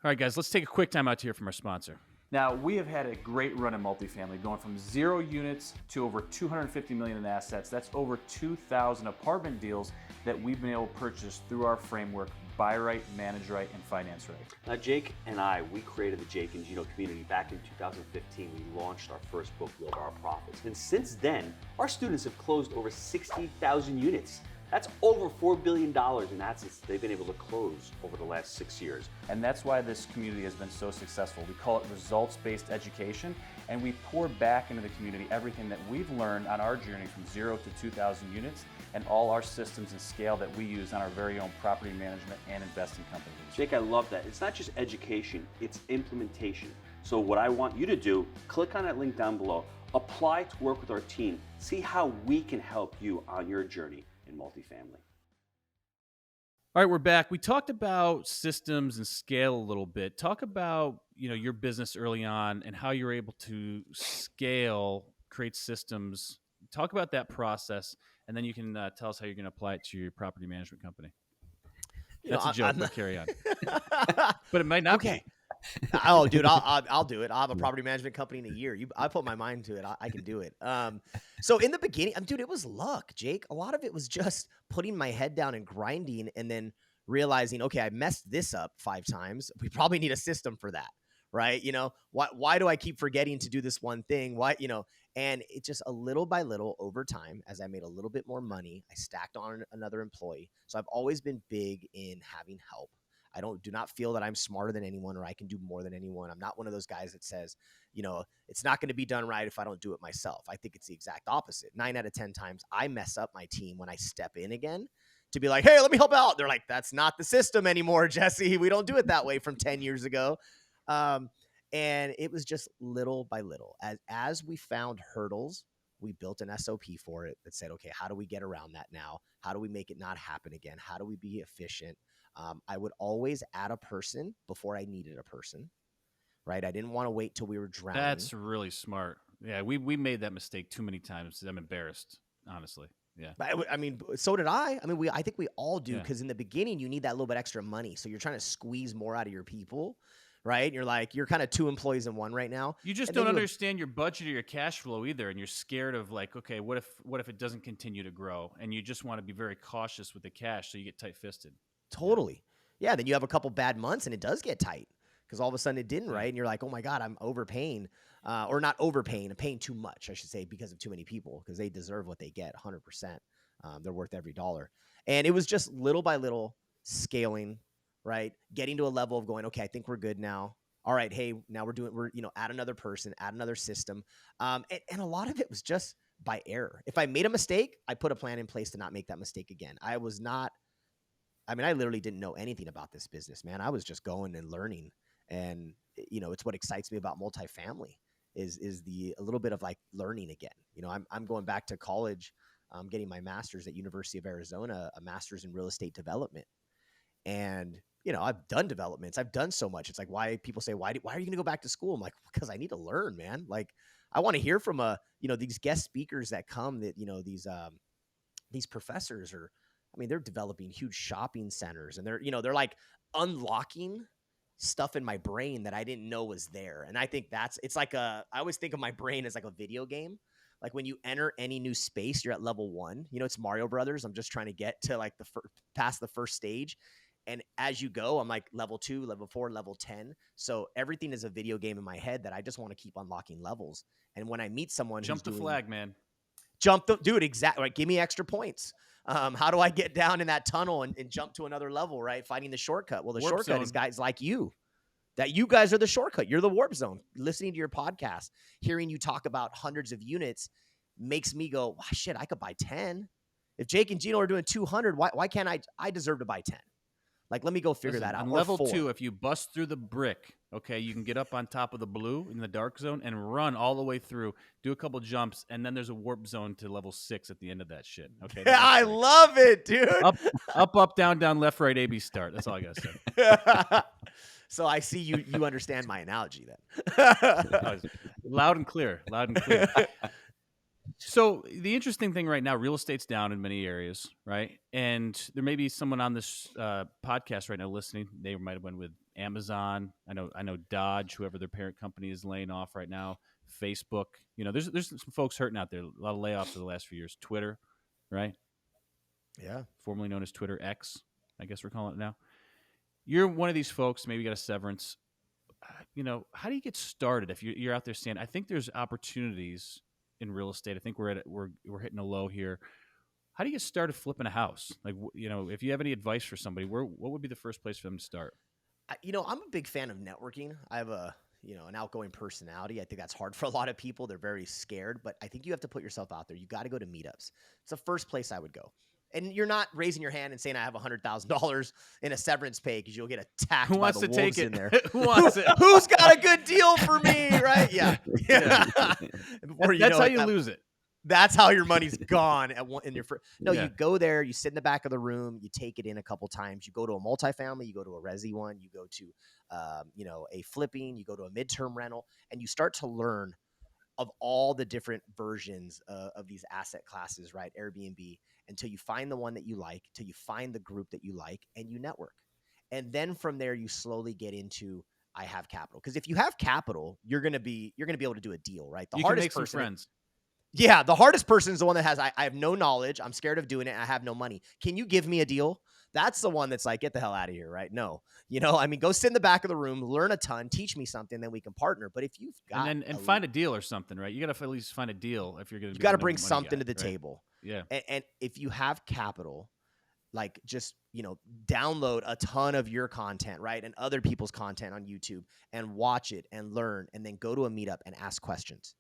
All right, guys, let's take a quick time out to hear from our sponsor. Now, we have had a great run in multifamily, going from 0 units to over $250 million in assets. That's over 2,000 apartment deals that we've been able to purchase through our framework: buy right, manage right, and finance right. Now, Jake and I, we created the Jake and Gino community back in 2015. We launched our first book, Build Our Profits. And since then, our students have closed over 60,000 units. That's over $4 billion in assets they've been able to close over the last 6 years. And that's why this community has been so successful. We call it results-based education, and we pour back into the community everything that we've learned on our journey from 0 to 2,000 units, and all our systems and scale that we use on our very own property management and investing companies. Jake, I love that. It's not just education, it's implementation. So what I want you to do, click on that link down below, apply to work with our team, see how we can help you on your journey in multifamily. All right, we're back. We talked about systems and scale a little bit. Talk about, your business early on and how you're able to scale, create systems. Talk about that process, and then you can tell us how you're going to apply it to your property management company. That's a joke, but carry on. But it might not be. Oh, dude, I'll do it. I'll have a property management company in a year. I put my mind to it. I can do it. So in the beginning, dude, it was luck, Jake. A lot of it was just putting my head down and grinding, and then realizing, okay, I messed this up 5 times. We probably need a system for that, right? Why do I keep forgetting to do this one thing? Why, and it just a little by little over time, as I made a little bit more money, I stacked on another employee. So I've always been big in having help. I do not feel that I'm smarter than anyone or I can do more than anyone. I'm not one of those guys that says, it's not going to be done right if I don't do it myself. I think it's the exact opposite. 9 out of 10 times I mess up my team when I step in again to be like, hey, let me help out. They're like, that's not the system anymore, Jesse. We don't do it that way from 10 years ago. And it was just little by little. As we found hurdles, we built an SOP for it that said, okay, how do we get around that now? How do we make it not happen again? How do we be efficient? I would always add a person before I needed a person, right? I didn't want to wait till we were drowning. That's really smart. Yeah, we made that mistake too many times. I'm embarrassed, honestly. Yeah. But I mean, so did I. I mean, I think we all do, because in the beginning, you need that little bit extra money. So you're trying to squeeze more out of your people, right? You're kind of 2 employees in one right now. You just don't understand your budget or your cash flow either, and you're scared of like, okay, what if it doesn't continue to grow? And you just want to be very cautious with the cash, so you get tight-fisted. Totally. Yeah. Then you have a couple bad months and it does get tight because all of a sudden it didn't, right? And you're like, oh my God, I'm overpaying, or not overpaying, I'm paying too much, I should say, because of too many people, because they deserve what they get 100%. They're worth every dollar. And it was just little by little scaling, right? Getting to a level of going, okay, I think we're good now. All right. Hey, now we're add another person, add another system. And a lot of it was just by error. If I made a mistake, I put a plan in place to not make that mistake again. I literally didn't know anything about this business, man. I was just going and learning. And, it's what excites me about multifamily is a little bit of like learning again. I'm going back to college, getting my master's at University of Arizona, a master's in real estate development. And, I've done developments. I've done so much. It's like, why people say, why are you going to go back to school? I'm like, because I need to learn, man. Like, I want to hear from these guest speakers that come that, these professors are, they're developing huge shopping centers, and they're like unlocking stuff in my brain that I didn't know was there. And I think it's like I always think of my brain as like a video game. Like when you enter any new space, you're at level 1, it's Mario Brothers. I'm just trying to get to like past the first stage. And as you go, I'm like level 2, level 4, level 10. So everything is a video game in my head that I just want to keep unlocking levels. And when I meet someone Jump the flag, man. Dude, exactly. Right, give me extra points. How do I get down in that tunnel and jump to another level, right? Finding the shortcut. Well, the Warp shortcut zone. is guys like you. That you guys are the shortcut. You're the warp zone. Listening to your podcast, hearing you talk about hundreds of units makes me go, wow, shit, I could buy 10. If Jake and Gino are doing 200, why can't I deserve to buy 10? Like, let me go figure Listen, that out. on Or level 4. 2, if you bust through the brick, okay, you can get up on top of the blue in the dark zone and run all the way through, do a couple jumps, and then there's a warp zone to level 6 at the end of that shit. Okay, Yeah, I love it, dude. up, down, left, right, A, B, start. That's all I gotta say. So I see you understand my analogy then. Loud and clear. So the interesting thing right now, real estate's down in many areas, right? And there may be someone on this podcast right now listening. They might have went with Amazon. I know Dodge, whoever their parent company is, laying off right now. Facebook. There's some folks hurting out there. A lot of layoffs over the last few years. Twitter, right? Yeah. Formerly known as Twitter X, I guess we're calling it now. You're one of these folks. Maybe you got a severance. How do you get started if you're out there saying, I think there's opportunities in real estate? I think we're hitting a low here. How do you get started flipping a house? Like, if you have any advice for somebody, what would be the first place for them to start? I'm a big fan of networking. I have an outgoing personality. I think that's hard for a lot of people. They're very scared, but I think you have to put yourself out there. You got to go to meetups. It's the first place I would go. And you're not raising your hand and saying I have $100,000 in a severance pay because you'll get attacked by the wolves in there. Who wants it? Who's got a good deal for me, right? Yeah. That's how you lose it. That's how your money's gone in your first. No, Yeah. you go there, you sit in the back of the room, you take it in a couple times. You go to a multifamily, you go to a resi one, you go to, a flipping, you go to a midterm rental, and you start to learn of all the different versions of these asset classes, right? Airbnb, until you find the one that you like, till you find the group that you like, and you network. And then from there, you slowly get into, I have capital. Because if you have capital, you're gonna be able to do a deal, right? You can make some friends. Yeah, the hardest person is the one that has, I have no knowledge, I'm scared of doing it, and I have no money. Can you give me a deal? That's the one that's like, get the hell out of here, right? No. Go sit in the back of the room, learn a ton, teach me something, then we can partner. But if you've got and find a deal or something, right? You got to at least find a deal if you're going to. You got to bring something to the table. Yeah. And if you have capital, like just download a ton of your content, right, and other people's content on YouTube and watch it and learn, and then go to a meetup and ask questions.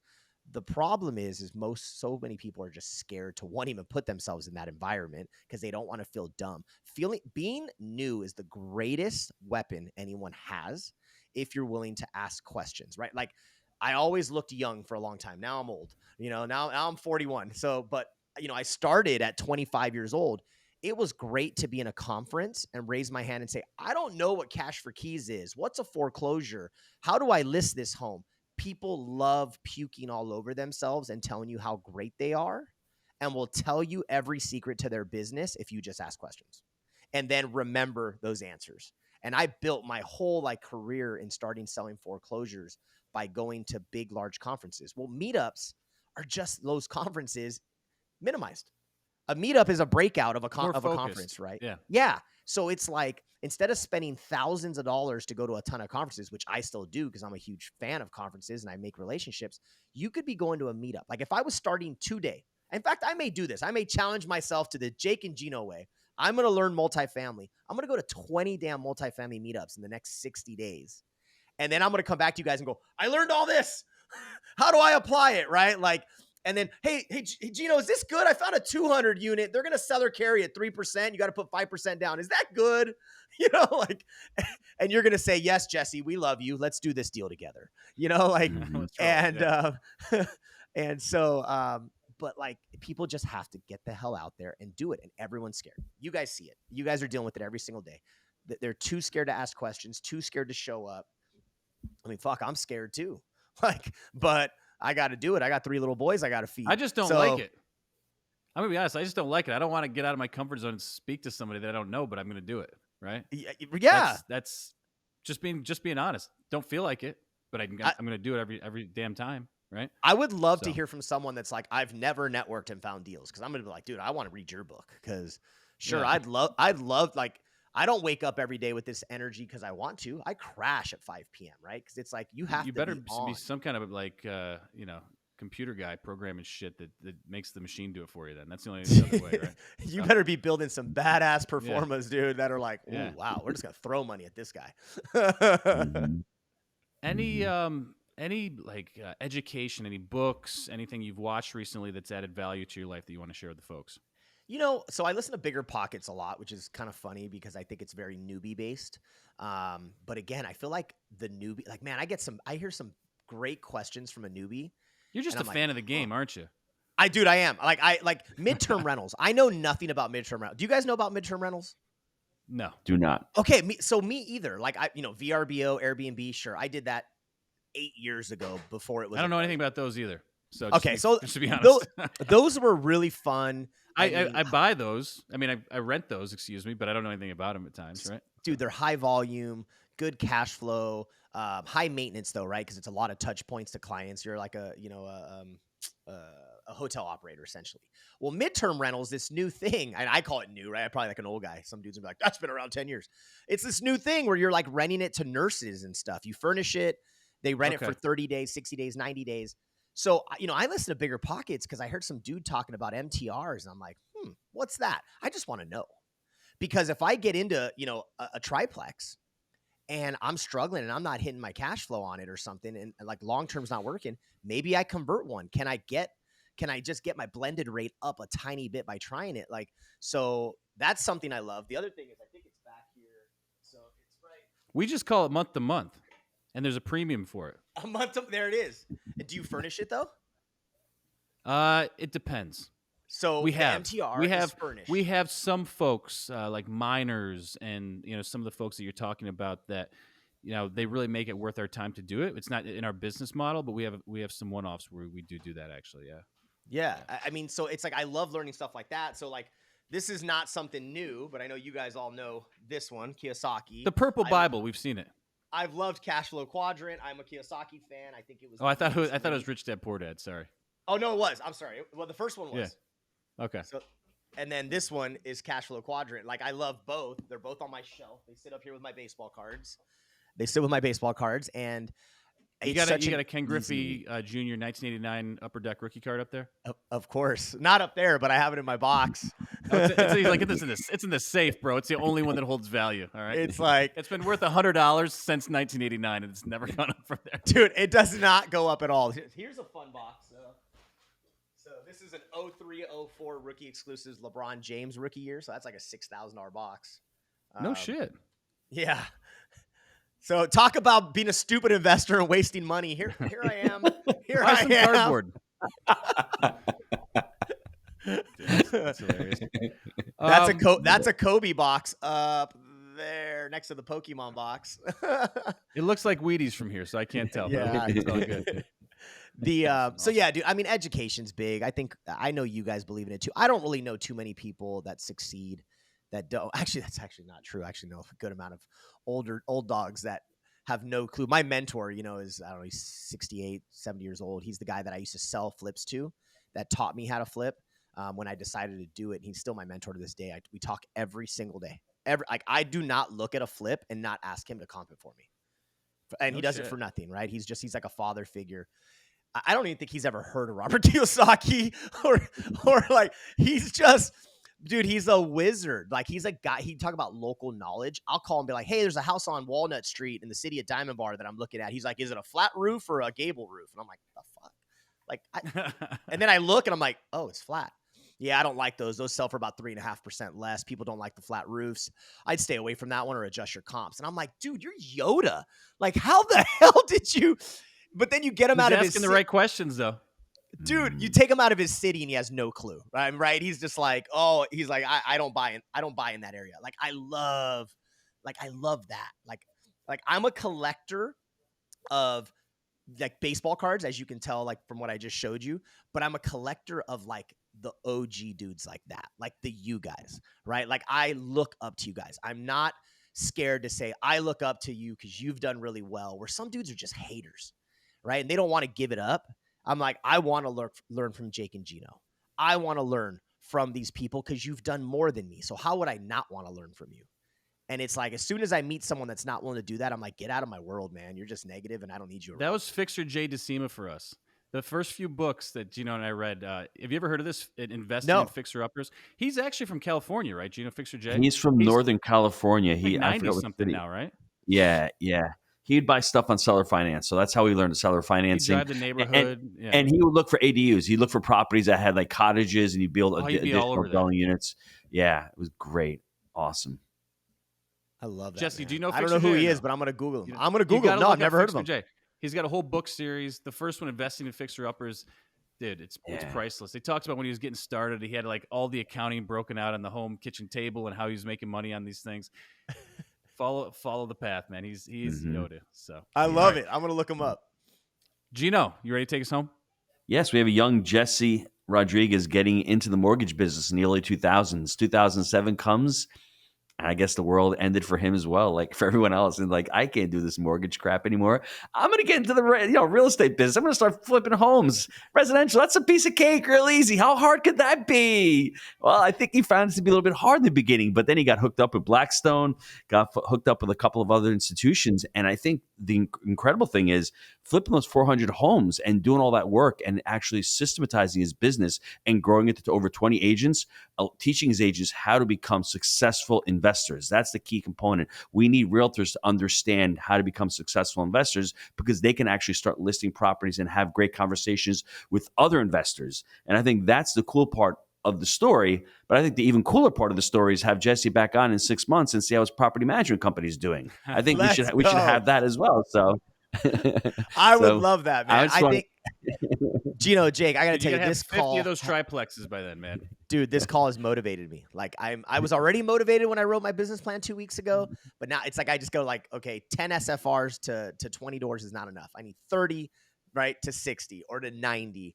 The problem is so many people are just scared to want to even put themselves in that environment because they don't want to feel dumb. Being new is the greatest weapon anyone has if you're willing to ask questions, right? Like, I always looked young for a long time. Now I'm old, now I'm 41. So, but I started at 25 years old. It was great to be in a conference and raise my hand and say, I don't know what cash for keys is. What's a foreclosure? How do I list this home? People love puking all over themselves and telling you how great they are, and will tell you every secret to their business if you just ask questions and then remember those answers. And I built my whole career in starting selling foreclosures by going to big, large conferences. Well, meetups are just those conferences minimized. A meetup is a breakout of a conference, right? Yeah. Yeah. So it's like, instead of spending thousands of dollars to go to a ton of conferences, which I still do because I'm a huge fan of conferences and I make relationships, you could be going to a meetup. Like, if I was starting today, in fact, I may do this. I may challenge myself to the Jake and Gino way. I'm going to learn multifamily. I'm going to go to 20 damn multifamily meetups in the next 60 days. And then I'm going to come back to you guys and go, I learned all this. How do I apply it? Right? And then, hey, Gino, is this good? I found a 200 unit. They're going to sell or carry at 3%. You got to put 5% down. Is that good? And you're going to say, yes, Jesse, we love you. Let's do this deal together. But people just have to get the hell out there and do it. And everyone's scared. You guys see it. You guys are dealing with it every single day. They're too scared to ask questions, too scared to show up. I mean, fuck, I'm scared too. But I got to do it. I got 3 little boys I got to feed. I just don't like it. I'm going to be honest. I just don't like it. I don't want to get out of my comfort zone and speak to somebody that I don't know, but I'm going to do it. Right? Yeah. That's just being honest. Don't feel like it, but I'm going to do it every damn time. Right? I would love to hear from someone that's like, I've never networked and found deals. Cause I'm going to be like, dude, I want to read your book. Cause sure. Yeah. I'd love, I don't wake up every day with this energy because I want to. I crash at 5 p.m. Right? Because it's like you better be some kind of computer guy programming shit that makes the machine do it for you. Then that's the only other way, right? You better be building some badass performers, dude, that are like, ooh, wow, we're just gonna throw money at this guy. Any education, any books, anything you've watched recently that's added value to your life that you want to share with the folks? So I listen to Bigger Pockets a lot, which is kind of funny because I think it's very newbie based. But again, I feel like the newbie, like, man, I hear some great questions from a newbie. You're just a fan of the game, aren't you? I am. Like midterm rentals. I know nothing about midterm rentals. Do you guys know about midterm rentals? No. Do not. Okay, me either. Like VRBO, Airbnb, sure. I did that 8 years ago before it was. I don't know anything about those either. So just to be honest, those were really fun. I buy those. I mean, I rent those, excuse me, but I don't know anything about them at times, right? Dude, they're high volume, good cash flow, high maintenance though, right? Because it's a lot of touch points to clients. You're like a hotel operator essentially. Well, midterm rentals, this new thing, and I call it new, right? I'm probably like an old guy. Some dudes will be like, that's been around 10 years. It's this new thing where you're like renting it to nurses and stuff. You furnish it, they rent it for 30 days, 60 days, 90 days. So, I listen to Bigger Pockets because I heard some dude talking about MTRs, and I'm like, what's that? I just want to know. Because if I get into, a triplex and I'm struggling and I'm not hitting my cash flow on it or something, and like long-term's not working, maybe I convert one. Can I just get my blended rate up a tiny bit by trying it? Like, so that's something I love. The other thing is I think it's back here. So it's right. We just call it month to month, and there's a premium for it. A month to, there it is. Do you furnish it though? It depends. So we have MTR is furnished. We have some folks like miners and some of the folks that you're talking about that they really make it worth our time to do it. It's not in our business model, but we have some one-offs where we do that actually. Yeah. I mean, so it's like I love learning stuff like that. So like this is not something new, but I know you guys all know this one, Kiyosaki. The Purple Bible, we've seen it. I've loved Cash Flow Quadrant. I'm a Kiyosaki fan. I think it was. Oh, I thought it was Rich Dad Poor Dad. Sorry. Oh no, it was. I'm sorry. Well, the first one was. Yeah. Okay. So, and then this one is Cash Flow Quadrant. Like I love both. They're both on my shelf. They sit up here with my baseball cards. And you got a Ken Griffey Jr. 1989 Upper Deck rookie card up there. Of course, not up there, but I have it in my box. It's in the safe, bro. It's the only one that holds value. All right. It's like it's been worth $100 since 1989, and it's never gone up from there. Dude, it does not go up at all. Here's a fun box. So this is an 03-04 rookie exclusives LeBron James rookie year. So that's like a $6,000 box. No shit. Yeah. So talk about being a stupid investor and wasting money. Here I am. Here I am. Cardboard. That's hilarious. That's a Kobe box up there next to the Pokemon box. It looks like Wheaties from here, so I can't tell. Yeah, it's all good. So yeah, dude. I mean, education's big. I know you guys believe in it too. I don't really know too many people that succeed that don't. Actually, that's actually not true. I actually know a good amount of old dogs that have no clue. My mentor, is I don't know, he's 68, 70 years old. He's the guy that I used to sell flips to, that taught me how to flip. When I decided to do it, and he's still my mentor to this day. We talk every single day. I do not look at a flip and not ask him to comp it for me, and he does it for nothing, right? He's like a father figure. I don't even think he's ever heard of Robert Kiyosaki or like he's just. Dude, he's a wizard. Like he's a guy. He talk about local knowledge. I'll call him and be like, "Hey, there's a house on Walnut Street in the city of Diamond Bar that I'm looking at." He's like, "Is it a flat roof or a gable roof?" And I'm like, "The fuck?" Like, and then I look and I'm like, "Oh, it's flat." Yeah, I don't like those. Those sell for about 3.5% less. People don't like the flat roofs. I'd stay away from that one or adjust your comps. And I'm like, dude, you're Yoda. Like, how the hell did you? But then you get him out of his. Asking the right questions though. Dude, you take him out of his city and he has no clue. Right? He's just like, I don't buy in that area. Like I love that. Like I'm a collector of like baseball cards, as you can tell, like from what I just showed you, but I'm a collector of like the OG dudes like that, like the you guys, right? Like I look up to you guys. I'm not scared to say I look up to you because you've done really well, where some dudes are just haters, right? And they don't want to give it up. I'm like, I want to learn from Jake and Gino. I want to learn from these people because you've done more than me. So how would I not want to learn from you? And it's like, as soon as I meet someone that's not willing to do that, I'm like, get out of my world, man. You're just negative and I don't need you around. That was Fixer Jay DeSima for us. The first few books that Gino and I read, have you ever heard of this? Investing in Fixer-Uppers? He's actually from California, right, Gino? Fixer Jay? He's from Northern California. I forgot what 90-something now, right? Yeah. he'd buy stuff on seller finance. So that's how we learned seller He'd financing. drive the neighborhood. And he would look for ADUs. He'd look for properties that had like cottages, and he'd build he'd be all additional over that. dwelling units. Yeah, it was great. Awesome. I love that. Jesse, man. do you know I don't know who Fixer he Jay or is, no? but I'm going to Google him. You- I'm going to you Google him. gotta No, look I've up never heard of Fixer him. Jay. He's got a whole book series. The first one, Investing in Fixer Uppers. Dude, it's Yeah. priceless. He talks about when he was getting started. He had like all the accounting broken out on the home kitchen table and how he was making money on these things. Follow the path, man. He's Yoda. So I love it. I'm going to look him up. Gino, you ready to take us home? Yes, we have a young Jessie Rodriguez getting into the mortgage business in the early 2000s. 2007 comes, and I guess the world ended for him as well, like for everyone else. And like, I can't do this mortgage crap anymore. I'm going to get into the real estate business. I'm going to start flipping homes. Residential, that's a piece of cake, real easy. How hard could that be? Well, I think he found it to be a little bit hard in the beginning, but then he got hooked up with Blackstone, got hooked up with a couple of other institutions. And I think the incredible thing is flipping those 400 homes and doing all that work and actually systematizing his business and growing it to over 20 agents, teaching his agents how to become successful investors. That's the key component. We need realtors to understand how to become successful investors because they can actually start listing properties and have great conversations with other investors. And I think that's the cool part of the story. But I think the even cooler part of the story is have Jesse back on in 6 months and see how his property management company is doing. I think we should have that as well. So I would love that, man. I think Gino, Jake, I got to Dude, you tell gotta you, have this 50 call, of those triplexes by then, man. dude, this call has motivated me. Like I was already motivated when I wrote my business plan 2 weeks ago, but now it's like I just go like, okay, 10 SFRs to 20 doors is not enough. I need 30, right, to 60 or to 90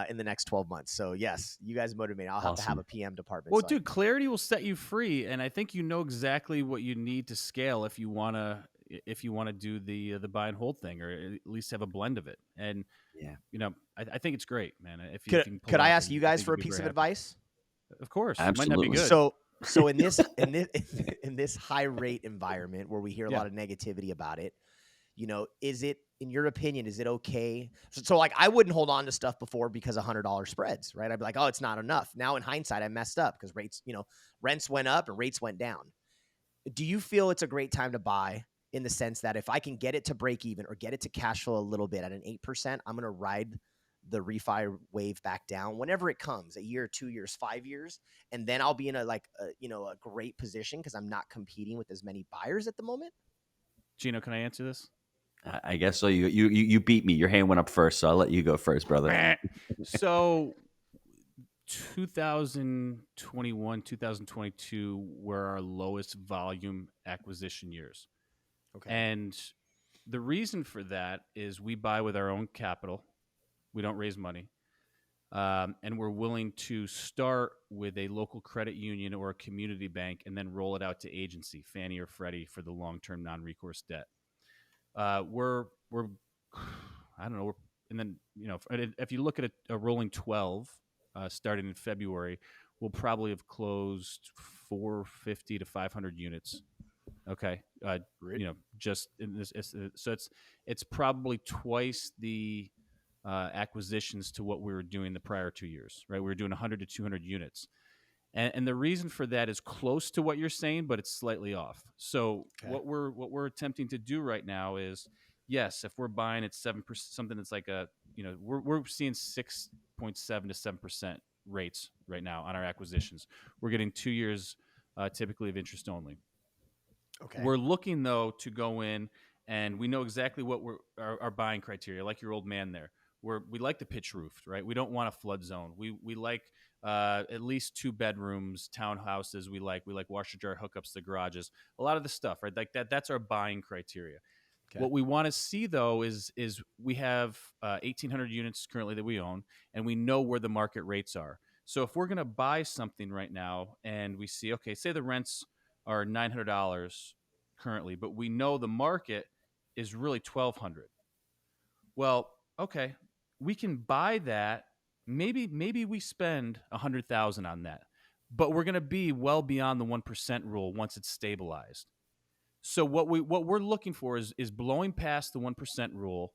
in the next 12 months. So yes, you guys motivate me. I'll have to have a PM department. Well, so dude, clarity will set you free, and I think you know exactly what you need to scale if you wanna do the buy and hold thing, or at least have a blend of it. And Yeah. I think it's great, man. If you can pull could it I off, ask you guys for a piece of advice? Of course, Absolutely. It might not be good. So in this in this high rate environment where we hear a lot of negativity about it, is it, in your opinion, is it okay? So like I wouldn't hold on to stuff before because of $100 spreads, right? I'd be like, oh, it's not enough. Now in hindsight, I messed up because rents went up and rates went down. Do you feel it's a great time to buy in the sense that if I can get it to break even or get it to cash flow a little bit at an 8%, I'm going to ride the refi wave back down whenever it comes, a year, 2 years, 5 years. And then I'll be in a great position because I'm not competing with as many buyers at the moment. Gino, can I answer this? I guess so. You beat me. Your hand went up first, so I'll let you go first, brother. So 2021, 2022 were our lowest volume acquisition years. Okay. And the reason for that is we buy with our own capital. We don't raise money. And we're willing to start with a local credit union or a community bank and then roll it out to agency, Fannie or Freddie, for the long-term non-recourse debt. We're I don't know. And then, if you look at a rolling 12 starting in February, we'll probably have closed 450 to 500 units. Okay. Just in this, so it's probably twice the acquisitions to what we were doing the prior 2 years, right? We were doing 100 to 200 units. And the reason for that is close to what you're saying, but it's slightly off. So what we're attempting to do right now is, yes, if we're buying at 7%, something that's like we're seeing 6.7 to 7% rates right now on our acquisitions. We're getting 2 years typically of interest only. Okay. We're looking though to go in, and we know exactly what our buying criteria. Like your old man there, we like the pitch roofed, right? We don't want a flood zone. We like at least 2 bedrooms, townhouses. We like washer dryer hookups to the garages. A lot of the stuff, right? Like that. That's our buying criteria. Okay. What we want to see though is we have 1,800 units currently that we own, and we know where the market rates are. So if we're going to buy something right now, and we see, okay, say the rents are $900 currently, but we know the market is really $1,200. Well, okay, we can buy that. Maybe we spend $100,000 on that, but we're going to be well beyond the 1% rule once it's stabilized. So what we're looking for is blowing past the 1% rule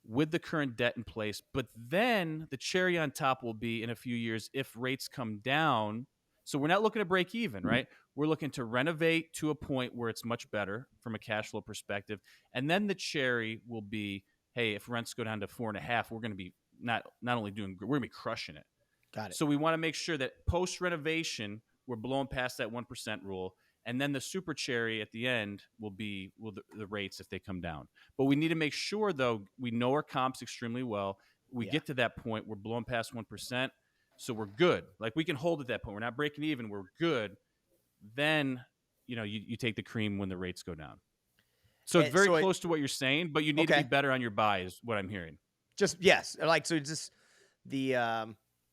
with the current debt in place. But then the cherry on top will be in a few years if rates come down So we're not looking to break even, right? We're looking to renovate to a point where it's much better from a cash flow perspective. And then the cherry will be, hey, if rents go down to 4.5, we're going to be not only doing, we're going to be crushing it. Got it. So we want to make sure that post renovation, we're blowing past that 1% rule. And then the super cherry at the end will be the rates if they come down. But we need to make sure, though, we know our comps extremely well. We get to that point, we're blowing past 1%. So we're good. Like, we can hold at that point. We're not breaking even. We're good. Then, you take the cream when the rates go down. So it's very close to what you're saying, but you need to be better on your buy is what I'm hearing.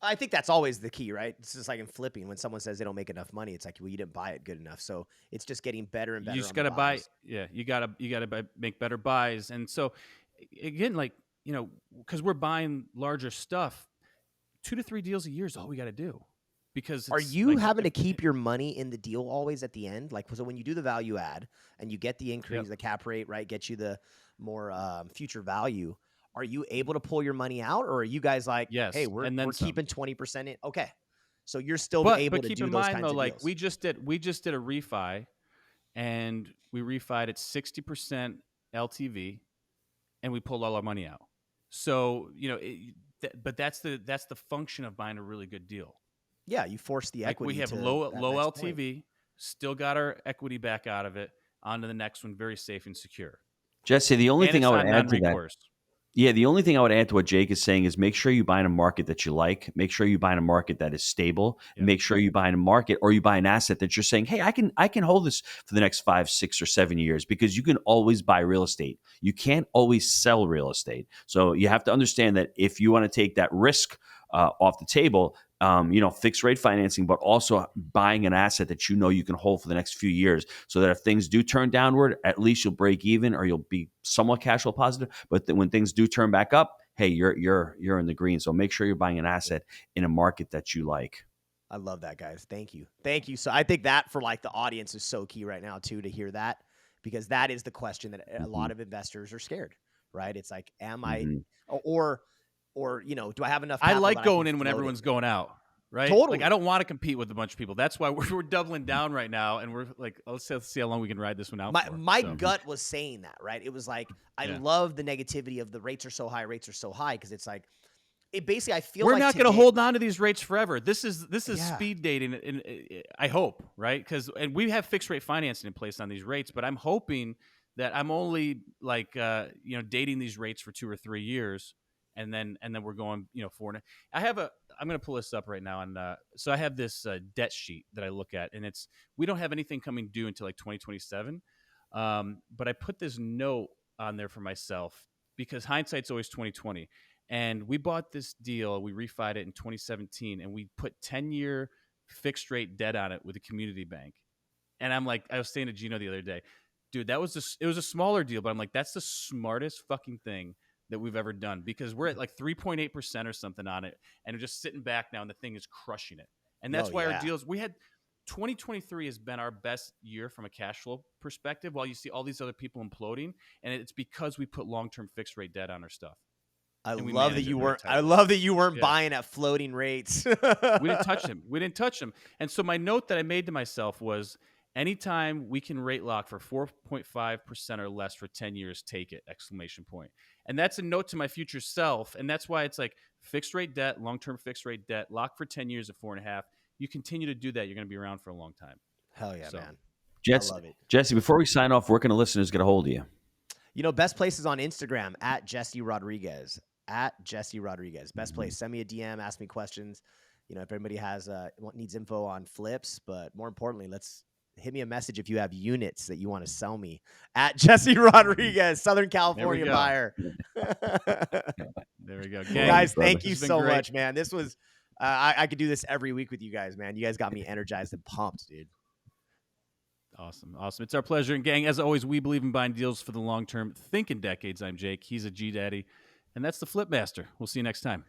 I think that's always the key, right? It's just like in flipping. When someone says they don't make enough money, it's like, well, you didn't buy it good enough. So it's just getting better and better. You just got to buy. Yeah, you got to make better buys. And so, again, because we're buying larger stuff, 2 to 3 deals a year is all we got to do. Because are you having to keep your money in the deal always at the end? Like, so when you do the value add and you get the increase, the cap rate, right, get you the more future value, are you able to pull your money out, or are you guys like, yes, hey, we're keeping 20% in? Okay, so you're still able to do those kinds of deals. But keep in mind, though, like we just did a refi, and we refied at 60% LTV, and we pulled all our money out. So but that's the function of buying a really good deal. Yeah, you force the equity. We have low LTV, still got our equity back out of it, on to the next one, very safe and secure. Jesse, the only thing I would add to that. Yeah, the only thing I would add to what Jake is saying is make sure you buy in a market that you like. Make sure you buy in a market that is stable. And make sure you buy in a market, or you buy an asset that you're saying, hey, I can hold this for the next 5, 6, or 7 years, because you can always buy real estate. You can't always sell real estate. So you have to understand that if you want to take that risk off the table, fixed rate financing, but also buying an asset that you can hold for the next few years, so that if things do turn downward, at least you'll break even, or you'll be somewhat cash flow positive. But when things do turn back up, hey, you're in the green. So make sure you're buying an asset in a market that you like. I love that, guys. Thank you. So I think that for the audience is so key right now too, to hear that, because that is the question that a lot of investors are scared, right? It's like, am I, or do I have enough? I like going in when everyone's going out, right? Totally. Like, I don't want to compete with a bunch of people. That's why we're doubling down right now, and we're like, let's see how long we can ride this one out. My gut was saying that, right? It was like, I love the negativity of the rates are so high, because it's like, it basically, I feel we're not going to hold on to these rates forever. This is speed dating, and I hope, right? And we have fixed rate financing in place on these rates, but I'm hoping that I'm only dating these rates for 2 or 3 years. And then we're going, 4. I'm going to pull this up right now. And so I have this debt sheet that I look at, and we don't have anything coming due until 2027. But I put this note on there for myself, because hindsight's always 20/20. And we bought this deal. We refied it in 2017, and we put 10-year fixed rate debt on it with a community bank. And I'm like, I was saying to Gino the other day, dude, it was a smaller deal, but I'm like, that's the smartest fucking thing that we've ever done, because we're at 3.8% or something on it, and we're just sitting back now, and the thing is crushing it. And that's why our deals, 2023 has been our best year from a cash flow perspective, while you see all these other people imploding, and it's because we put long-term fixed rate debt on our stuff. I love that you weren't buying at floating rates. We didn't touch them. And so my note that I made to myself was, anytime we can rate lock for 4.5% or less for 10 years, take it! ! And that's a note to my future self. And that's why it's like fixed rate debt, long-term fixed rate debt, lock for 10 years at 4.5. You continue to do that, you're going to be around for a long time. Hell yeah, man. I love it. Jesse, before we sign off, where can the listeners get a hold of you? Best place is on Instagram at Jessie Rodriguez. Best place. Send me a DM, ask me questions. If anybody needs info on flips, but more importantly, hit me a message if you have units that you want to sell me at Jessie Rodriguez, Southern California buyer. There we go. Gang, guys, thank you so much, man. This was, I could do this every week with you guys, man. You guys got me energized and pumped, dude. Awesome. It's our pleasure. And gang, as always, we believe in buying deals for the long term. Think in decades. I'm Jake. He's a G Daddy. And that's the Flip Master. We'll see you next time.